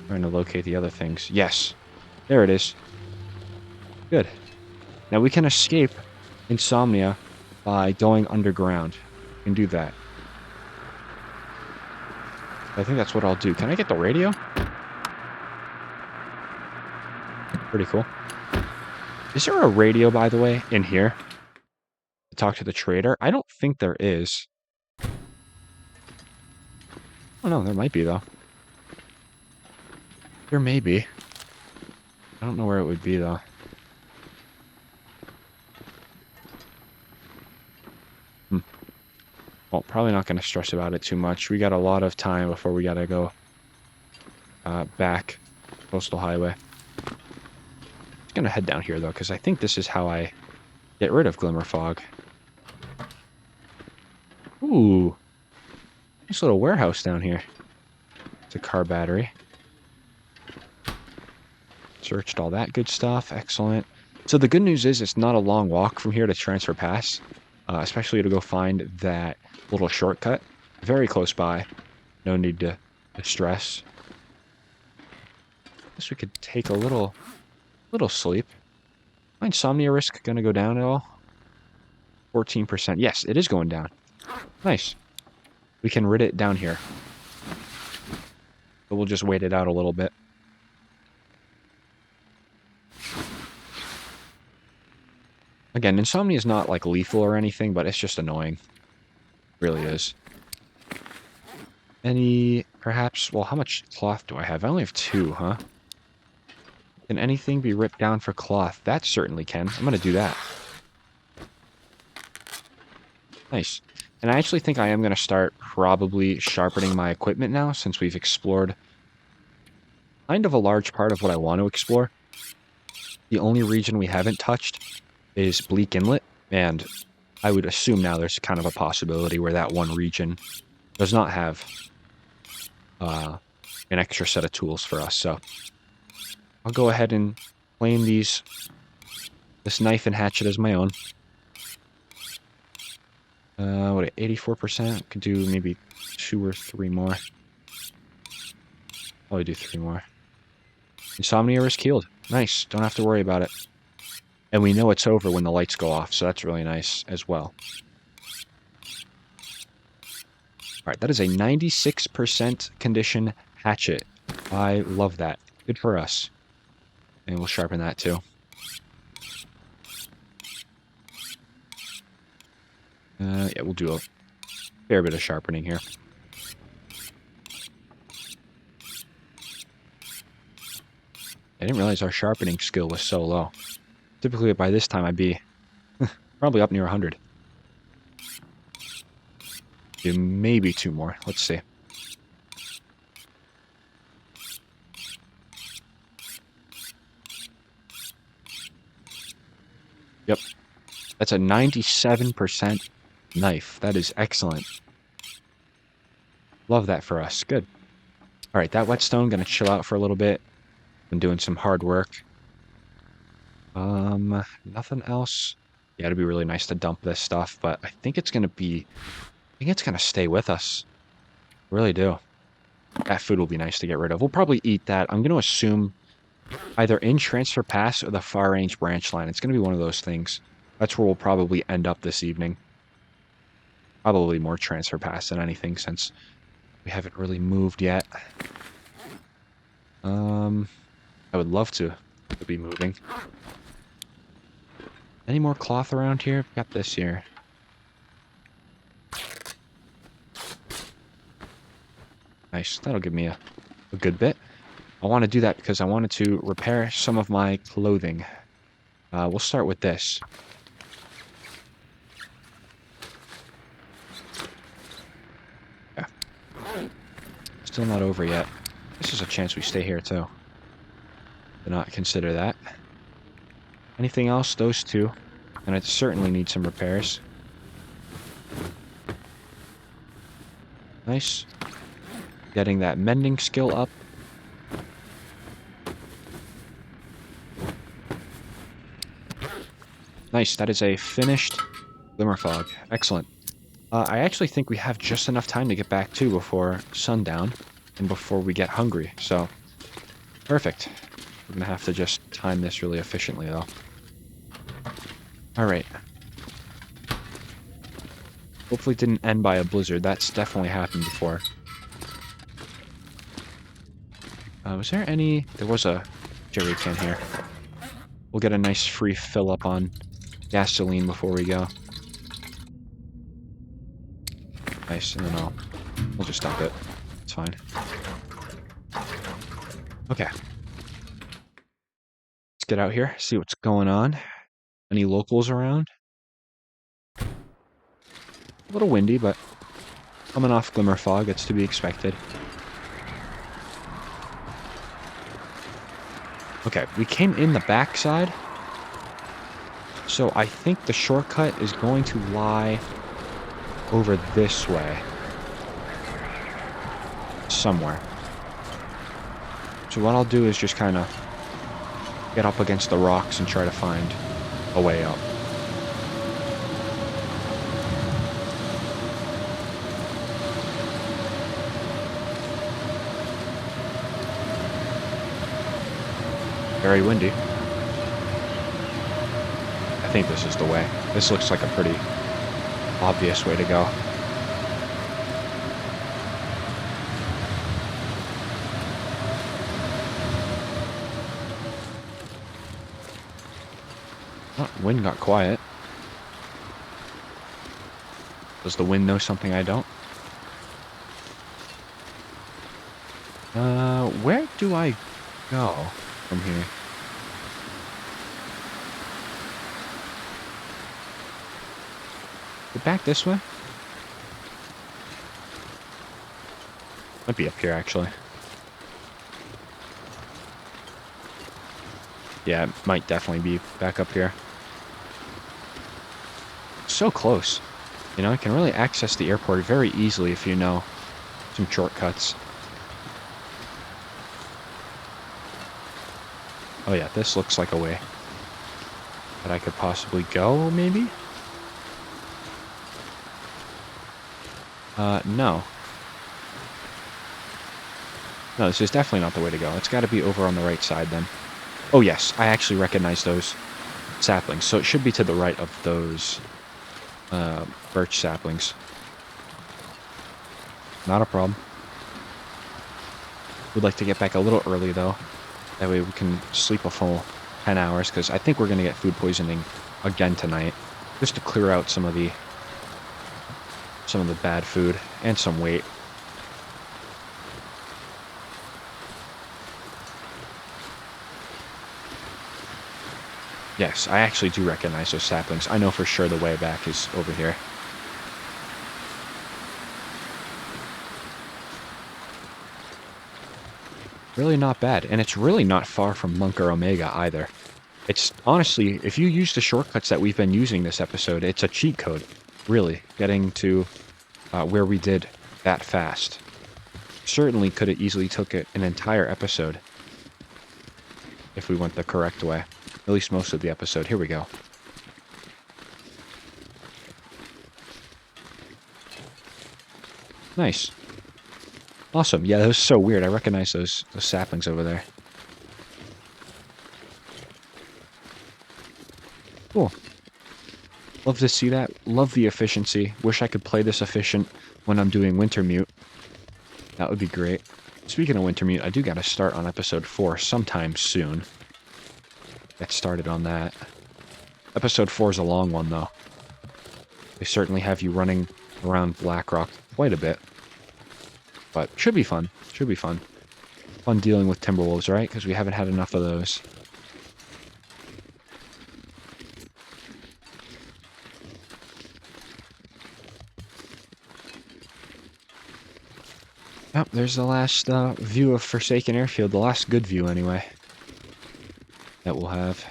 trying to locate the other things. Yes. There it is. Good. Now we can escape insomnia by going underground. We can do that. I think that's what I'll do. Can I get the radio? Pretty cool. Is there a radio, by the way, in here? To talk to the trader? I don't think there is. Oh no, there might be, though. There may be. I don't know where it would be, though. Well, probably not going to stress about it too much. We got a lot of time before we got to go back Coastal Highway. Just going to head down here, though, because I think this is how I get rid of Glimmer Fog. Ooh. Nice little warehouse down here. It's a car battery. Searched all that good stuff. Excellent. So the good news is it's not a long walk from here to Transfer Pass, especially to go find that little shortcut. Very close by. No need to stress. Guess we could take a little Little sleep. My insomnia risk going to go down at all? 14%. Yes, it is going down. Nice. We can rid it down here. But we'll just wait it out a little bit. Again, insomnia is not like lethal or anything, but it's just annoying. It really is. Any, perhaps, well, how much cloth do I have? I only have 2, huh? Can anything be ripped down for cloth? That certainly can. I'm going to do that. Nice. And I actually think I am going to start probably sharpening my equipment now, since we've explored kind of a large part of what I want to explore. The only region we haven't touched is Bleak Inlet, and I would assume now there's kind of a possibility where that one region does not have an extra set of tools for us. So I'll go ahead and claim this knife and hatchet as my own. What, 84%? Could do maybe 2 or 3 more. Probably do 3 more. Insomnia risk healed. Nice. Don't have to worry about it. And we know it's over when the lights go off, so that's really nice as well. Alright, that is a 96% condition hatchet. I love that. Good for us. And we'll sharpen that too. Yeah, we'll do a fair bit of sharpening here. I didn't realize our sharpening skill was so low. Typically, by this time, I'd be probably up near 100. Do maybe 2 more. Let's see. Yep. That's a 97% knife. That is excellent. Love that for us. Good. All right, that whetstone going to chill out for a little bit. Been doing some hard work. Nothing else. Yeah, it'd be really nice to dump this stuff, but I think it's gonna stay with us. I really do. That food will be nice to get rid of. We'll probably eat that. I'm gonna assume either in Transfer Pass or the Far Range branch line. It's gonna be one of those things. That's where we'll probably end up this evening. Probably more Transfer Pass than anything, since we haven't really moved yet. I would love to be moving. Any more cloth around here? I've got this here. Nice. That'll give me a good bit. I want to do that because I wanted to repair some of my clothing. We'll start with this. Yeah. Still not over yet. This is a chance we stay here too. Do not consider that. Anything else? Those 2. And it certainly needs some repairs. Nice. Getting that mending skill up. Nice. That is a finished Glimmer Fog. Excellent. I actually think we have just enough time to get back to before sundown and before we get hungry. So, perfect. We're going to have to just time this really efficiently, though. Alright. Hopefully it didn't end by a blizzard. That's definitely happened before. Was there any... There was a jerry can here. We'll get a nice free fill up on gasoline before we go. Nice, and then we'll just dump it. It's fine. Okay. Let's get out here, see what's going on. Any locals around? A little windy, but coming off Glimmer Fog, it's to be expected. Okay, we came in the backside, so I think the shortcut is going to lie over this way. Somewhere. So what I'll do is just kind of get up against the rocks and try to find a way up. Very windy. I think this is the way. This looks like a pretty obvious way to go. Oh, wind got quiet. Does the wind know something I don't? Where do I go from here? Is it back this way? Might be up here, actually. Yeah, it might definitely be back up here. So close. You know, you can really access the airport very easily if you know some shortcuts. Oh yeah, this looks like a way that I could possibly go, maybe? No. No, this is definitely not the way to go. It's got to be over on the right side then. Oh yes, I actually recognize those saplings. So it should be to the right of those birch saplings. Not a problem. We'd like to get back a little early though. That way we can sleep a full 10 hours, because I think we're going to get food poisoning again tonight. Just to clear out some of the bad food and some weight. Yes, I actually do recognize those saplings. I know for sure the way back is over here. Really not bad, and it's really not far from Monk or Omega either. It's honestly, if you use the shortcuts that we've been using this episode, it's a cheat code, really, getting to where we did that fast. Certainly could have easily took it an entire episode if we went the correct way. At least most of the episode. Here we go. Nice. Awesome. Yeah, that was so weird. I recognize those saplings over there. Cool. Love to see that. Love the efficiency. Wish I could play this efficient when I'm doing Wintermute. That would be great. Speaking of Wintermute, I do got to start on episode 4 sometime soon. Get started on that. Episode 4 is a long one, though. They certainly have you running around Blackrock quite a bit. But should be fun. Should be fun. Fun dealing with Timberwolves, right? Because we haven't had enough of those. Oh, there's the last view of Forsaken Airfield. The last good view, anyway. That we'll have.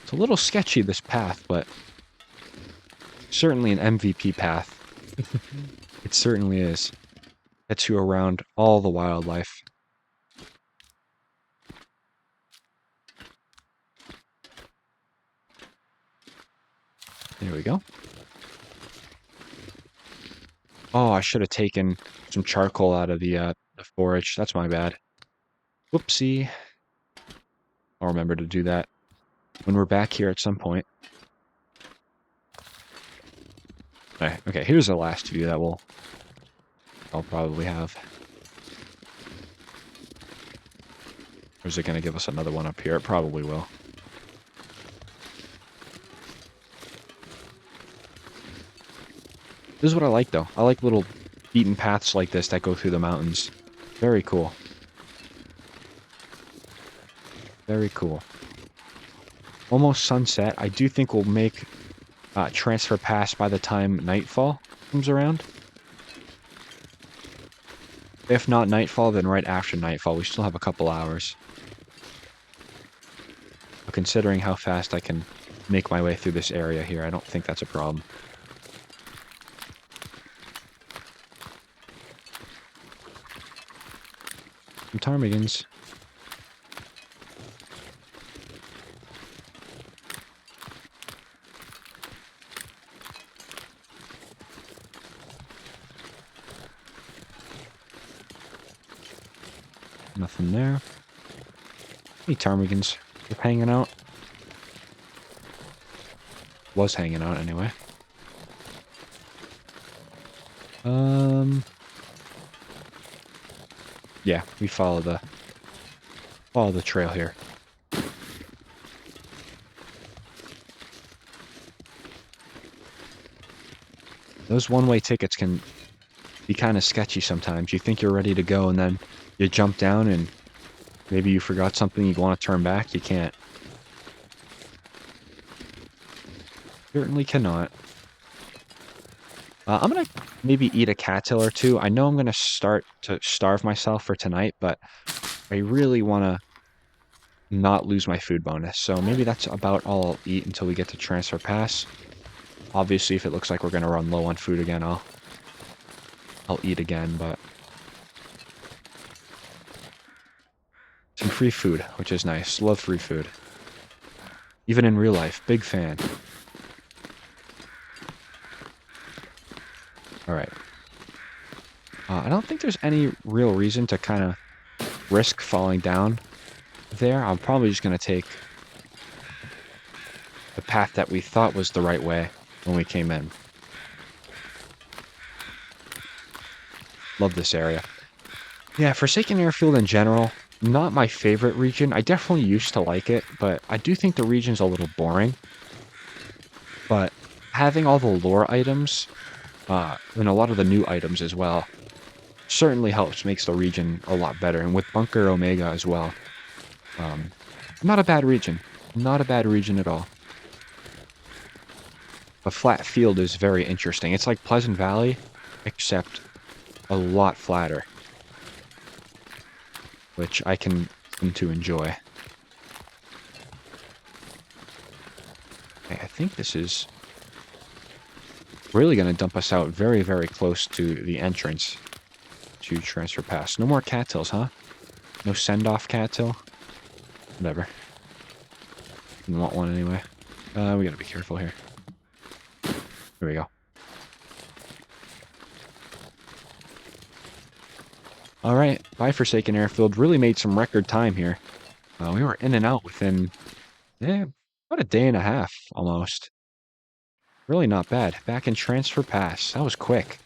It's a little sketchy, this path, but certainly an MVP path. It certainly is. Gets you around all the wildlife. There we go. Oh, I should have taken some charcoal out of the forage. That's my bad. Whoopsie. I'll remember to do that when we're back here at some point. Okay, here's the last view that I'll probably have. Or is it going to give us another one up here? It probably will. This is what I like, though. I like little beaten paths like this that go through the mountains. Very cool. Very cool. Almost sunset. I do think we'll make transfer pass by the time nightfall comes around. If not nightfall, then right after nightfall. We still have a couple hours. But considering how fast I can make my way through this area here, I don't think that's a problem. Some ptarmigans. Nothing there. Any ptarmigans. hanging out. Was hanging out anyway. Yeah, we follow the trail here. Those one-way tickets can be kind of sketchy sometimes. You think you're ready to go, and then you jump down, and maybe you forgot something, you want to turn back, you can't. Certainly cannot. I'm gonna maybe eat a cattail or two. I know I'm gonna start to starve myself for tonight, but I really want to not lose my food bonus. So maybe that's about all I'll eat until we get to transfer pass. Obviously, if it looks like we're gonna run low on food again, I'll eat again, but some free food, which is nice. Love free food. Even in real life, big fan. All right. I don't think there's any real reason to kind of risk falling down there. I'm probably just going to take the path that we thought was the right way when we came in. Love this area. Yeah, Forsaken Airfield in general, not my favorite region. I definitely used to like it, but I do think the region's a little boring. But having all the lore items, and a lot of the new items as well, certainly helps, makes the region a lot better. And with Bunker Omega as well. Not a bad region. Not a bad region at all. The flat field is very interesting. It's like Pleasant Valley, except a lot flatter. Which I can come to enjoy. Okay, I think this is really going to dump us out very, very close to the entrance to transfer pass. No more cattails, huh? No send-off cattail? Whatever. Didn't want one anyway. We gotta be careful here. Here we go. Alright, bye Forsaken Airfield. Really made some record time here. We were in and out within, about a day and a half, almost. Really not bad. Back in transfer pass. That was quick.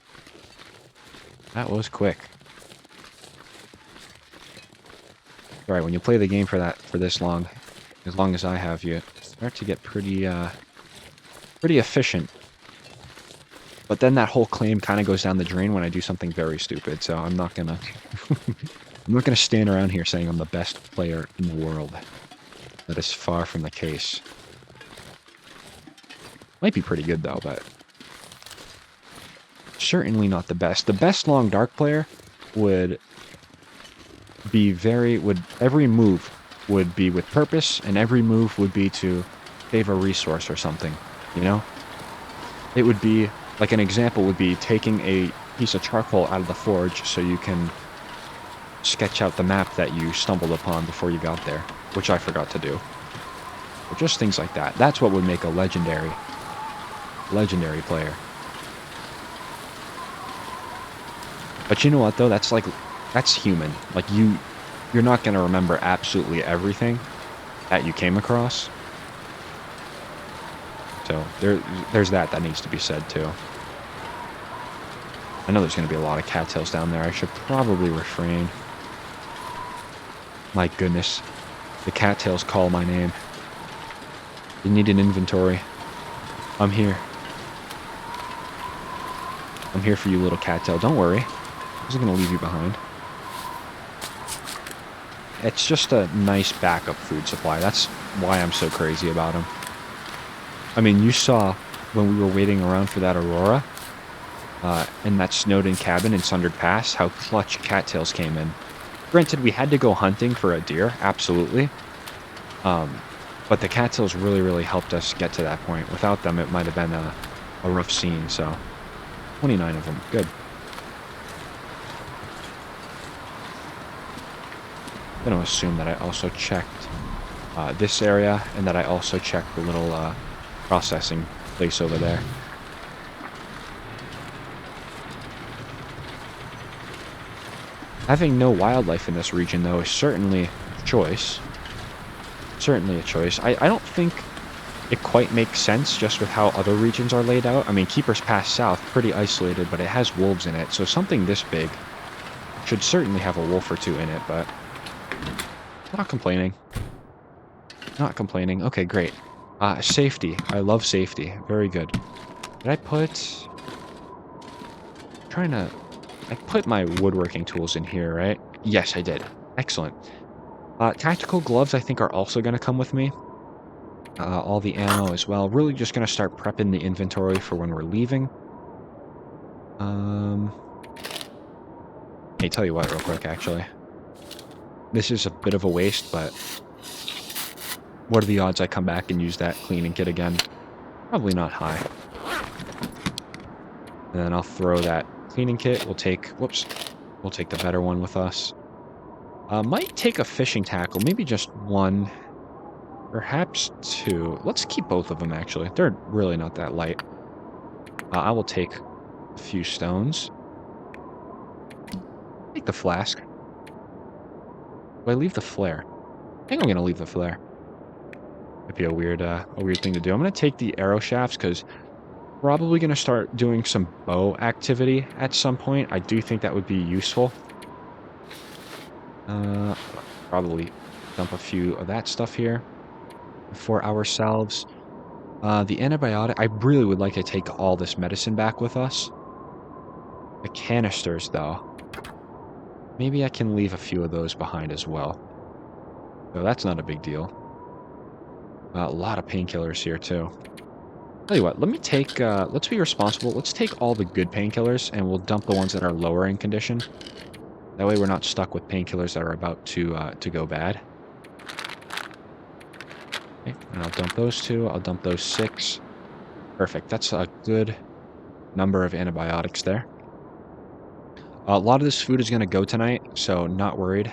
That was quick. Alright, when you play the game for this long, as long as I have, you start to get pretty efficient. But then that whole claim kind of goes down the drain when I do something very stupid, so I'm not gonna I'm not gonna stand around here saying I'm the best player in the world. That is far from the case. Might be pretty good though, but certainly not the best. The best long dark player would be every move would be with purpose, and every move would be to save a resource or something, you know? It would be, like an example would be taking a piece of charcoal out of the forge so you can sketch out the map that you stumbled upon before you got there, which I forgot to do. But just things like that. That's what would make a legendary player. But you know what though? That's human. Like you're not going to remember absolutely everything that you came across. So there's that needs to be said too. I know there's going to be a lot of cattails down there. I should probably refrain. My goodness. The cattails call my name. You need an inventory. I'm here. I'm here for you, little cattail. Don't worry. I wasn't going to leave you behind. It's just a nice backup food supply. That's why I'm so crazy about them. I mean, you saw when we were waiting around for that Aurora in that snowed-in cabin in Sundered Pass, how clutch cattails came in. Granted, we had to go hunting for a deer, absolutely. But the cattails really, really helped us get to that point. Without them, it might have been a rough scene, so 29 of them. Good. I'm going to assume that I also checked this area, and that I also checked the little processing place over there. Having no wildlife in this region, though, is certainly a choice. certainly a choice. I don't think it quite makes sense just with how other regions are laid out. I mean, Keeper's Pass South, pretty isolated, but it has wolves in it, so something this big should certainly have a wolf or two in it, but not complaining. Not complaining. Okay, great. Safety. I love safety. Very good. Did I put... I put my woodworking tools in here, right? Yes, I did. Excellent. Tactical gloves, I think, are also going to come with me. All the ammo as well. Really just going to start prepping the inventory for when we're leaving. Hey, tell you what real quick, actually. This is a bit of a waste, but what are the odds I come back and use that cleaning kit again? Probably not high. And then I'll throw that cleaning kit. We'll take the better one with us. Might take a fishing tackle, maybe just one, perhaps two. Let's keep both of them, actually. They're really not that light. I will take a few stones. Take the flask. Do I leave the flare? I think I'm going to leave the flare. Might be a weird thing to do. I'm going to take the arrow shafts, because probably going to start doing some bow activity at some point. I do think that would be useful. Probably dump a few of that stuff here for ourselves. The antibiotic, I really would like to take all this medicine back with us. The canisters, though. Maybe I can leave a few of those behind as well. So that's not a big deal. A lot of painkillers here, too. Tell you what, let me take, let's be responsible. Let's take all the good painkillers, and we'll dump the ones that are lower in condition. That way we're not stuck with painkillers that are about to go bad. Okay, and I'll dump those 2. I'll dump those 6. Perfect. That's a good number of antibiotics there. A lot of this food is going to go tonight, so not worried.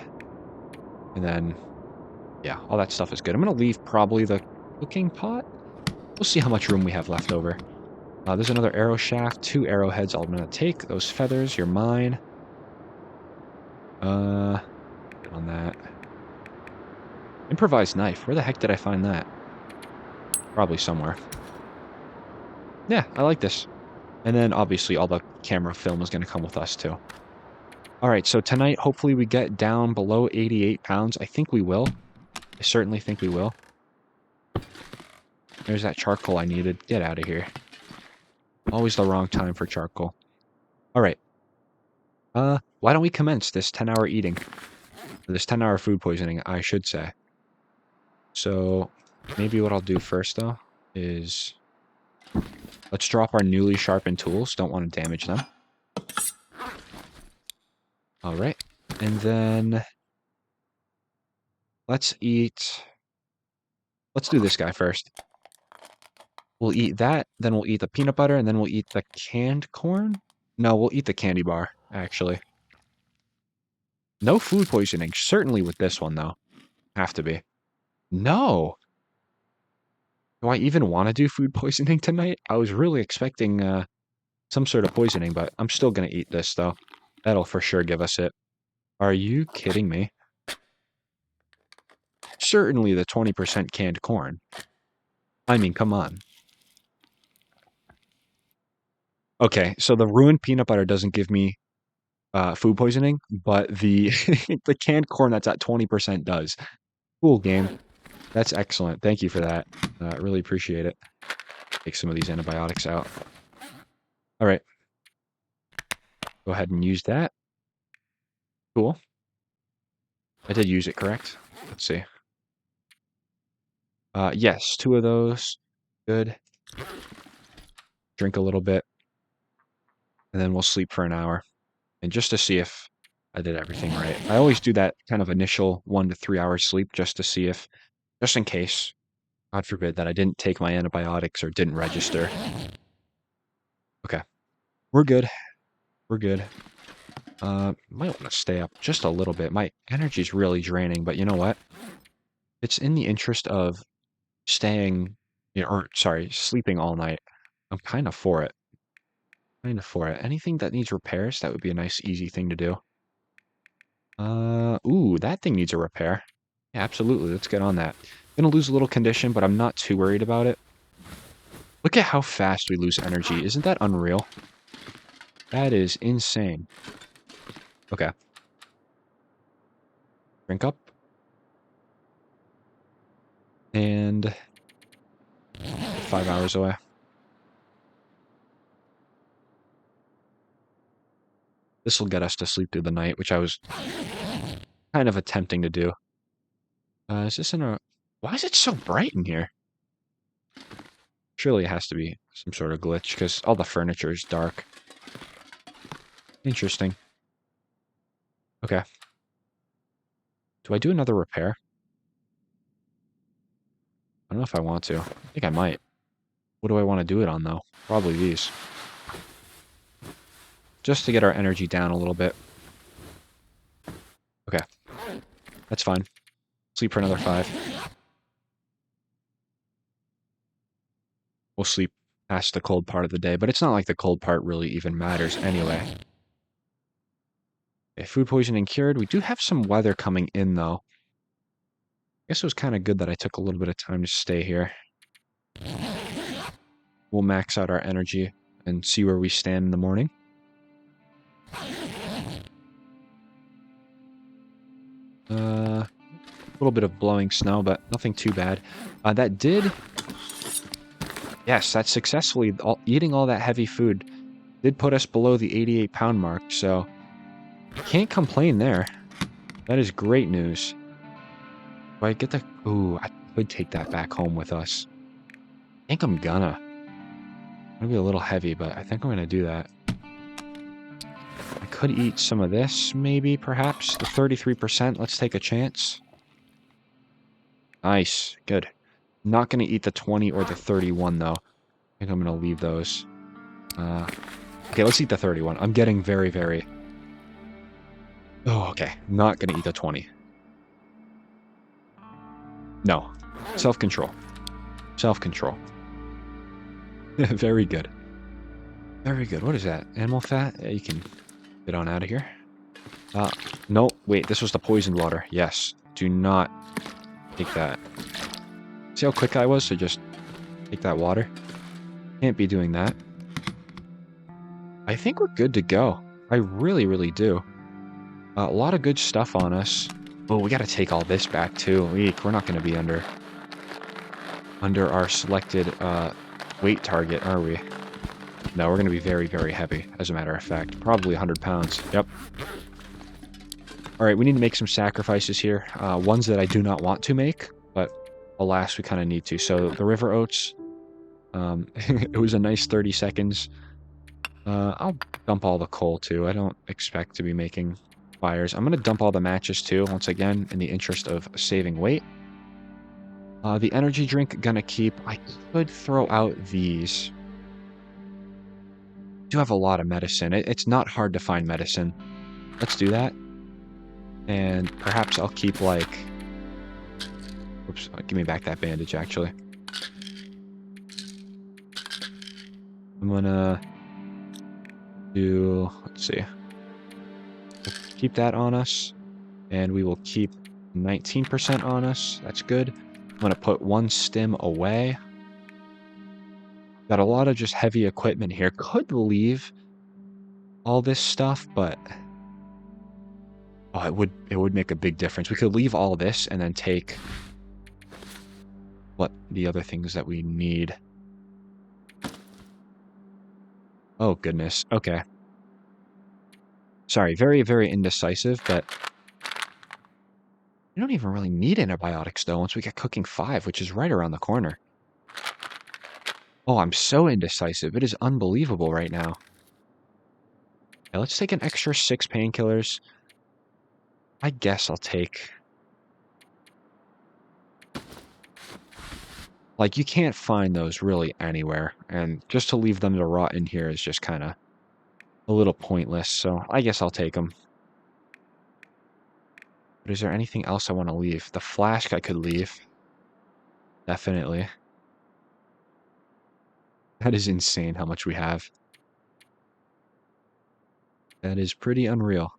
And then, yeah, all that stuff is good. I'm going to leave probably the cooking pot. We'll see how much room we have left over. There's another arrow shaft, 2 arrowheads I'm going to take. Those feathers, you're mine. On that. Improvised knife. Where the heck did I find that? Probably somewhere. Yeah, I like this. And then, obviously, all the camera film is going to come with us, too. Alright, so tonight, hopefully we get down below 88 pounds. I think we will. I certainly think we will. There's that charcoal I needed. Get out of here. Always the wrong time for charcoal. Alright. Why don't we commence this 10-hour eating? This 10-hour food poisoning, I should say. So, maybe what I'll do first, though, is... let's drop our newly sharpened tools. Don't want to damage them. Alright. And then... let's eat... let's do this guy first. We'll eat that, then we'll eat the peanut butter, and then we'll eat the canned corn? No, we'll eat the candy bar, actually. No food poisoning. Certainly with this one, though. Have to be. No! Do I even want to do food poisoning tonight? I was really expecting some sort of poisoning, but I'm still going to eat this, though. That'll for sure give us it. Are you kidding me? Certainly the 20% canned corn. I mean, come on. Okay, so the ruined peanut butter doesn't give me food poisoning, but the the canned corn that's at 20% does. Cool game. That's excellent. Thank you for that. I really appreciate it. Take some of these antibiotics out. All right. Go ahead and use that. Cool. I did use it, correct? Let's see. Yes, 2 of those. Good. Drink a little bit. And then we'll sleep for an hour. And just to see if I did everything right. I always do that kind of initial 1 to 3 hours sleep just to see if, just in case, God forbid, that I didn't take my antibiotics or didn't register. Okay. We're good. We're good. Might want to stay up just a little bit. My energy's really draining, but you know what? It's in the interest of staying, sleeping all night. I'm kind of for it. Kind of for it. Anything that needs repairs, that would be a nice, easy thing to do. Ooh, that thing needs a repair. Yeah, absolutely. Let's get on that. Gonna lose a little condition, but I'm not too worried about it. Look at how fast we lose energy. Isn't that unreal? That is insane. Okay. Drink up. And 5 hours away. This will get us to sleep through the night, which I was kind of attempting to do. Is this in a... Why is it so bright in here? Surely it has to be some sort of glitch, because all the furniture is dark. Interesting. Okay. Do I do another repair? I don't know if I want to. I think I might. What do I want to do it on, though? Probably these. Just to get our energy down a little bit. Okay. That's fine. Sleep for another 5. We'll sleep past the cold part of the day, but it's not like the cold part really even matters anyway. Okay, food poisoning cured. We do have some weather coming in, though. I guess it was kind of good that I took a little bit of time to stay here. We'll max out our energy and see where we stand in the morning. A little bit of blowing snow, but nothing too bad. That did... Yes, that successfully... eating all that heavy food did put us below the 88-pound mark, so... Can't complain there. That is great news. Do I get the... Ooh, I could take that back home with us. I think I'm gonna. Gonna be a little heavy, but I think I'm gonna do that. I could eat some of this, maybe, perhaps. The 33%, let's take a chance. Nice, good. Not gonna eat the 20 or the 31, though. I think I'm gonna leave those. Okay, let's eat the 31. I'm getting very, very... Oh, okay. Not gonna eat the 20. No. Self-control. Self-control. Very good. Very good. What is that? Animal fat? Yeah, you can get on out of here. No. Wait, this was the poisoned water. Yes. Do not take that. See how quick I was to just take that water? Can't be doing that. I think we're good to go. I really, really do. A lot of good stuff on us. Oh, we gotta take all this back, too. We're not gonna be under our selected, weight target, are we? No, we're gonna be very, very heavy, as a matter of fact. Probably 100 pounds. Yep. Alright, we need to make some sacrifices here. Ones that I do not want to make, but alas, we kind of need to. So, the river oats. It was a nice 30 seconds. I'll dump all the coal, too. I don't expect to be making fires. I'm gonna dump all the matches, too, once again, in the interest of saving weight. The energy drink, gonna keep. I could throw out these. Do have a lot of medicine. It's not hard to find medicine. Let's do that. And perhaps I'll keep, like... Oops, give me back that bandage, actually. I'm gonna do... Let's see. We'll keep that on us. And we will keep 19% on us. That's good. I'm gonna put 1 stim away. Got a lot of just heavy equipment here. Could leave all this stuff, but... Oh, it would make a big difference. We could leave all this and then take... What the other things that we need. Oh, goodness. Okay. Sorry, very, very indecisive, but... We don't even really need antibiotics, though, once we get cooking 5, which is right around the corner. Oh, I'm so indecisive. It is unbelievable right now. Okay, let's take an extra 6 painkillers. I guess I'll take... Like, you can't find those really anywhere, and just to leave them to rot in here is just kind of a little pointless, so I guess I'll take them. But is there anything else I want to leave? The flask I could leave. Definitely. That is insane how much we have. That is pretty unreal.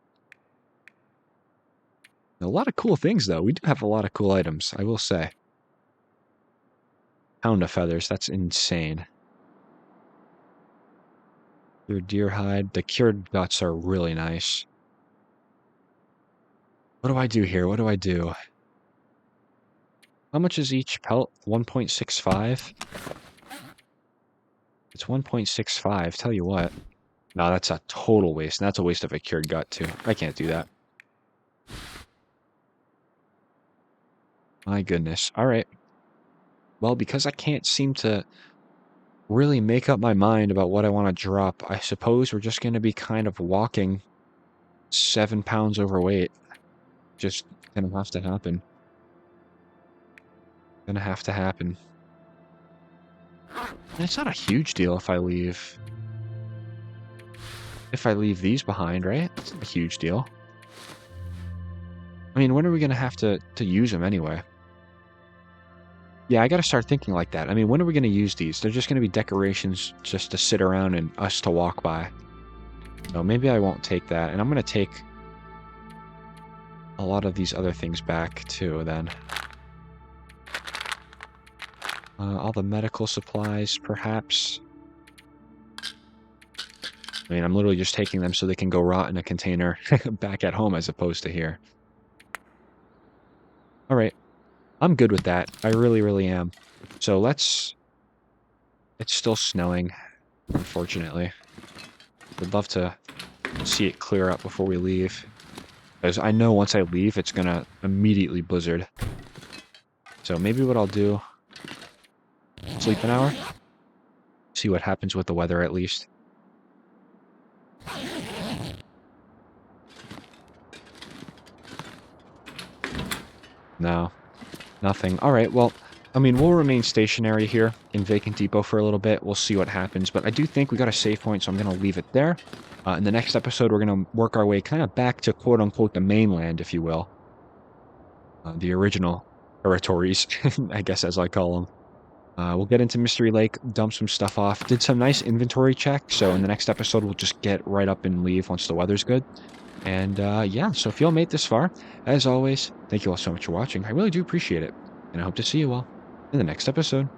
A lot of cool things, though. We do have a lot of cool items, I will say. pound of feathers. That's insane. Your deer hide. The cured guts are really nice. What do I do here? What do I do? How much is each pelt? 1.65? It's 1.65. Tell you what. No, that's a total waste. And that's a waste of a cured gut, too. I can't do that. My goodness. All right. Well, because I can't seem to really make up my mind about what I want to drop, I suppose we're just going to be kind of walking 7 pounds overweight. Just gonna have to happen. Gonna have to happen. And it's not a huge deal if I leave... If I leave these behind, right? It's not a huge deal. I mean, when are we gonna have to use them anyway? Yeah, I gotta start thinking like that. I mean, when are we gonna use these? They're just gonna be decorations just to sit around and us to walk by. So maybe I won't take that. And I'm gonna take a lot of these other things back too, then. All the medical supplies, perhaps. I mean, I'm literally just taking them so they can go rot in a container back at home as opposed to here. Alright. I'm good with that. I really, really am. So let's... It's still snowing, unfortunately. Would love to see it clear up before we leave. Because I know once I leave, it's gonna immediately blizzard. So maybe what I'll do... Sleep an hour? See what happens with the weather, at least. No. Nothing. Alright, well, I mean, we'll remain stationary here in Vacant Depot for a little bit. We'll see what happens. But I do think we got a save point, so I'm going to leave it there. In the next episode, we're going to work our way kind of back to quote-unquote the mainland, if you will. The original territories, I guess as I call them. We'll get into Mystery Lake, dump some stuff off. Did some nice inventory checks, so in the next episode, we'll just get right up and leave once the weather's good. And yeah, so if you all made this far, as always, thank you all so much for watching. I really do appreciate it. And I hope to see you all in the next episode.